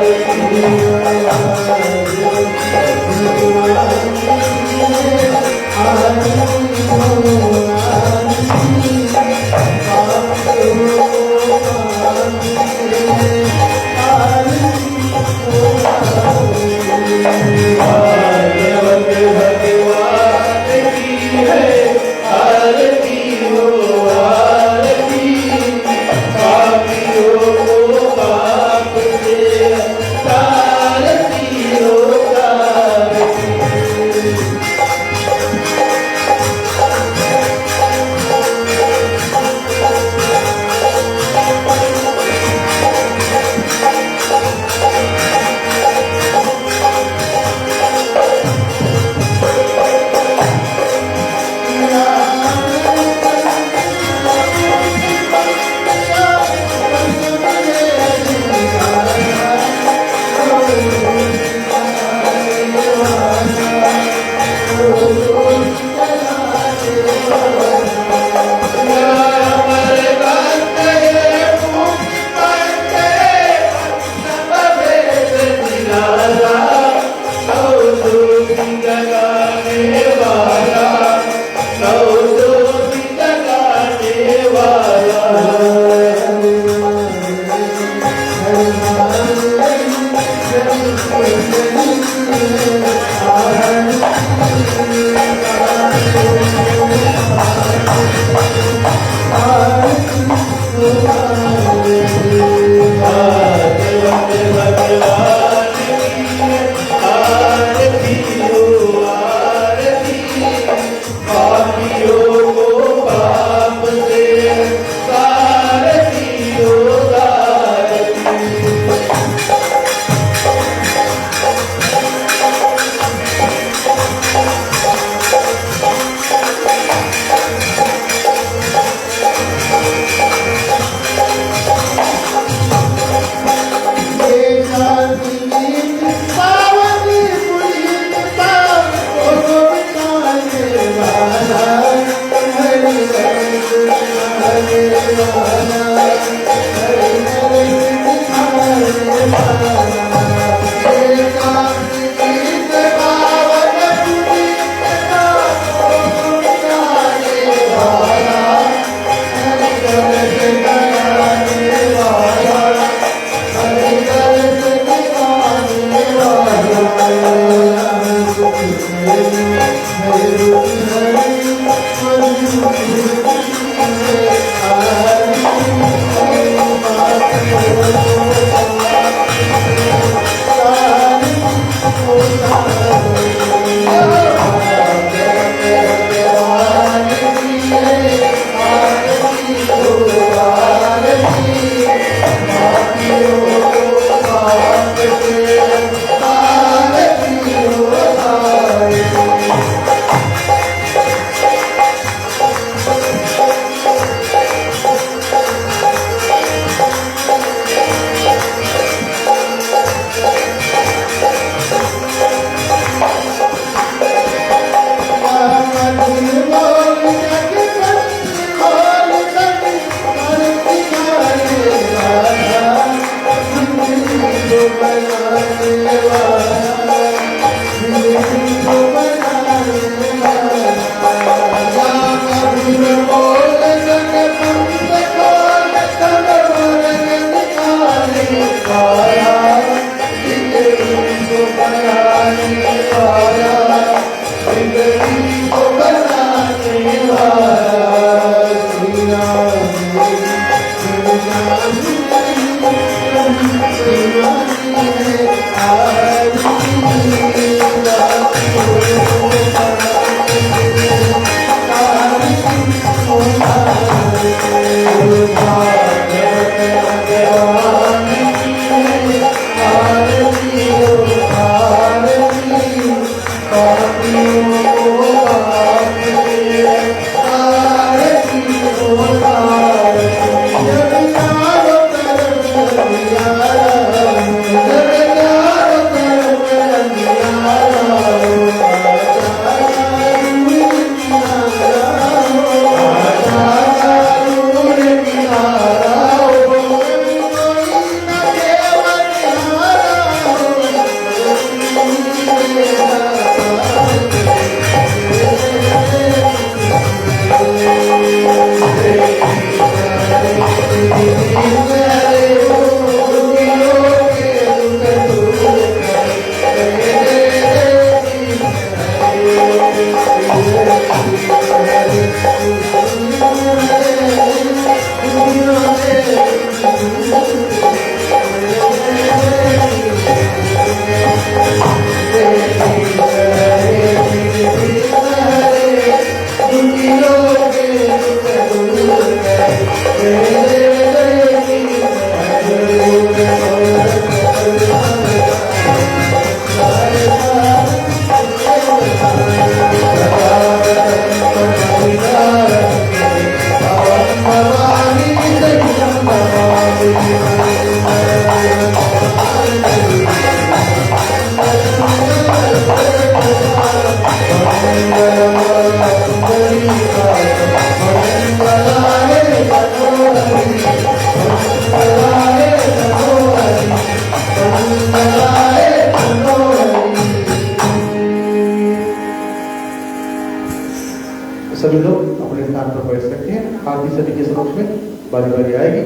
सभी लोग अपने स्थान पर बैठ सकते हैं। आरती सभी के समक्ष में बारी बारी आएगी।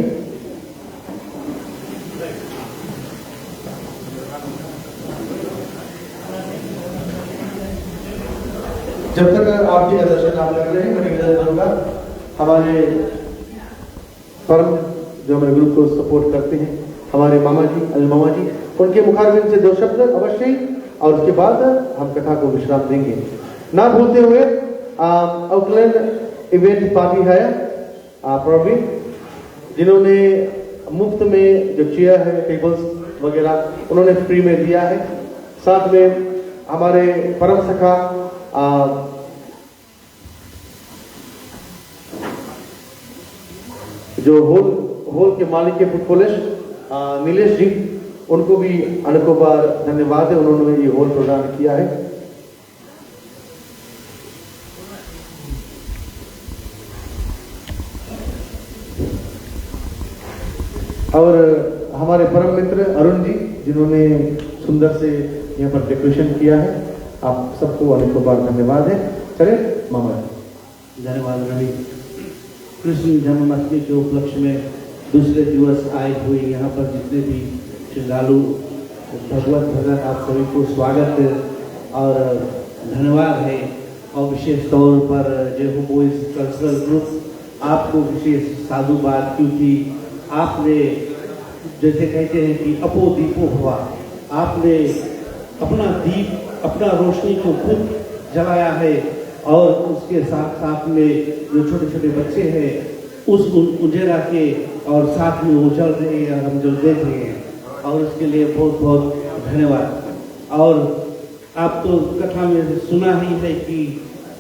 जब तक आरती का दर्शन आप कर रहे हैं, मैं निवेदन करूंगा हमारे परम जो हमारे ग्रुप को सपोर्ट करते हैं, हमारे मामा जी, अल मामा जी, उनके मुखारबिंद से 2 शब्द अवश्य ही, और उसके बाद हम कथा को विश्राम देंगे। ना भूलते हुए आउटलैंड इवेंट पार्टी है प्रवीण, जिन्होंने मुफ्त में जो चेयर है, टेबल्स वगैरह उन्होंने फ्री में दिया है। साथ में हमारे परम सखा जो होल के मालिक के पुलिस नीलेश जी, उनको भी अनेकों बार धन्यवाद है, उन्होंने ये होल प्रदान किया है। और हमारे परम मित्र अरुण जी, जिन्होंने सुंदर से यहाँ पर डेकोरेशन किया है, आप सबको अनेकों बार धन्यवाद है। चले मामा जी। धन्यवाद रवि। कृष्ण जन्माष्टमी के उपलक्ष्य में दूसरे दिवस आए हुए यहाँ पर जितने भी श्रद्धालु भगवत भगत, आप सभी को स्वागत और धन्यवाद है। और विशेष तौर पर जेहू बॉयज कल्चरल ग्रुप, आपको विशेष साधुवाद, क्योंकि आपने जैसे कहते हैं कि अपो दीपो हुआ, आपने अपना दीप, अपना रोशनी को खुद जलाया है, और उसके साथ साथ में जो छोटे छोटे बच्चे हैं उस उजेला के और साथ में वो जल रहे हैं और हम जो देख रहे हैं, और उसके लिए बहुत बहुत धन्यवाद। और आप तो कथा में सुना ही है कि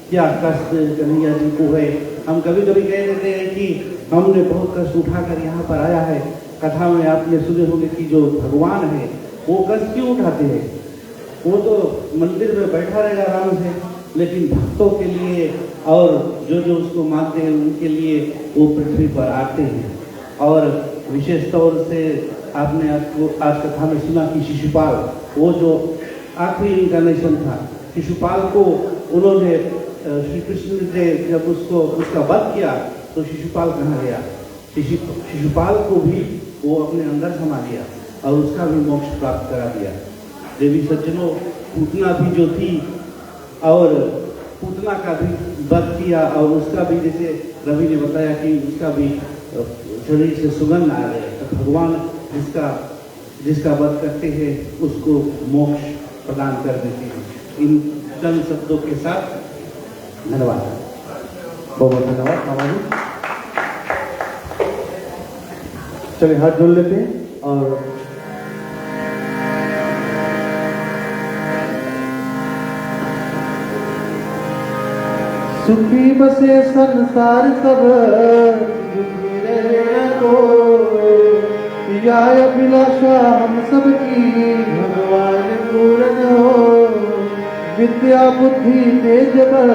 क्या कष्ट कन्हैया जी को है। हम कभी कभी कह देते हैं कि हमने बहुत कष्ट उठाकर यहाँ पर आया है। कथा में आपने सुने होंगे कि जो भगवान है वो कष्ट क्यों उठाते हैं? वो तो मंदिर में बैठा रहेगा आराम से, लेकिन भक्तों के लिए और जो जो उसको मानते हैं उनके लिए वो पृथ्वी पर आते हैं। और विशेष तौर से आपने आज कथा में सुना कि शिशुपाल, वो जो आखिरी इनकारनेशन था, शिशुपाल को उन्होंने श्री कृष्ण ने जब उसका वध किया तो शिशुपाल कहाँ गया? शिशुपाल को भी वो अपने अंदर समा लिया और उसका भी मोक्ष प्राप्त करा दिया। देवी सज्जनों, पूतना भी जो थी और पूतना का भी वध किया, और उसका भी जैसे रवि ने बताया कि उसका भी शरीर से सुगंध आ गए। तो भगवान जिसका जिसका वध करते हैं उसको मोक्ष प्रदान कर देते हैं। इन चंद शब्दों के साथ धन्यवाद। बहुत बहुत धन्यवाद मामा जी। चलिए हाथ जोड़ लेते हैं और सुखी बसे संसार सब दुखी रहे न कोई, या अभिलाषा हम सबकी भगवान पूर्ण हो। विद्या बुद्धि तेज बल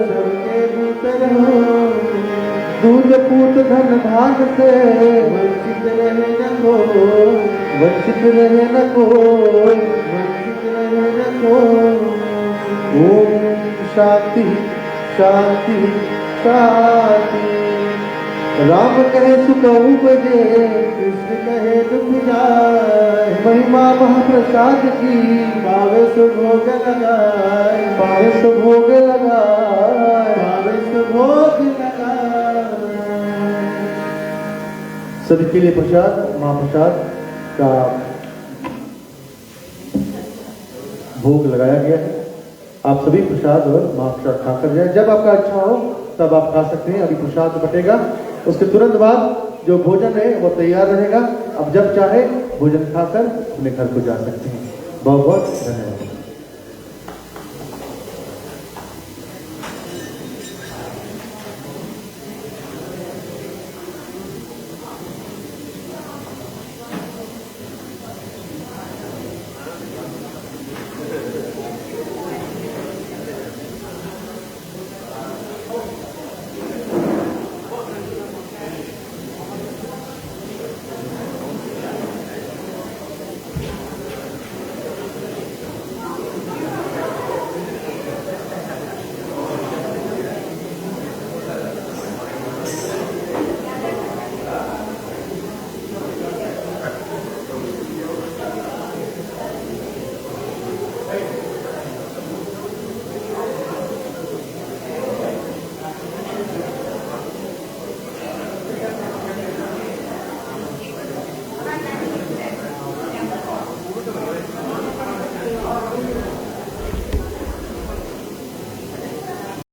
सबके भीतर हो, दूध पूत धन भाग से वंचित रहे न कोई, वंचित रहे न कोई, वंचित रहे न कोई। ओम शांति शांति शांति। राम कहे सुख उपजे, कृष्ण कहे दुख जाए। महिमा महाप्रसाद की पावे सुभोग लगाए, पावे सुभोग लगाए, पावे सुभोग लगाए। सभी के लिए प्रसाद महाप्रसाद का भोग लगाया गया है। आप सभी प्रसाद और महाप्रसाद खाकर जाए। जब आपका अच्छा हो तब आप खा सकते हैं। अभी प्रसाद बटेगा, उसके तुरंत बाद जो भोजन है वो तैयार रहेगा। अब जब चाहे भोजन खाकर अपने घर को जा सकते हैं। बहुत बहुत धन्यवाद।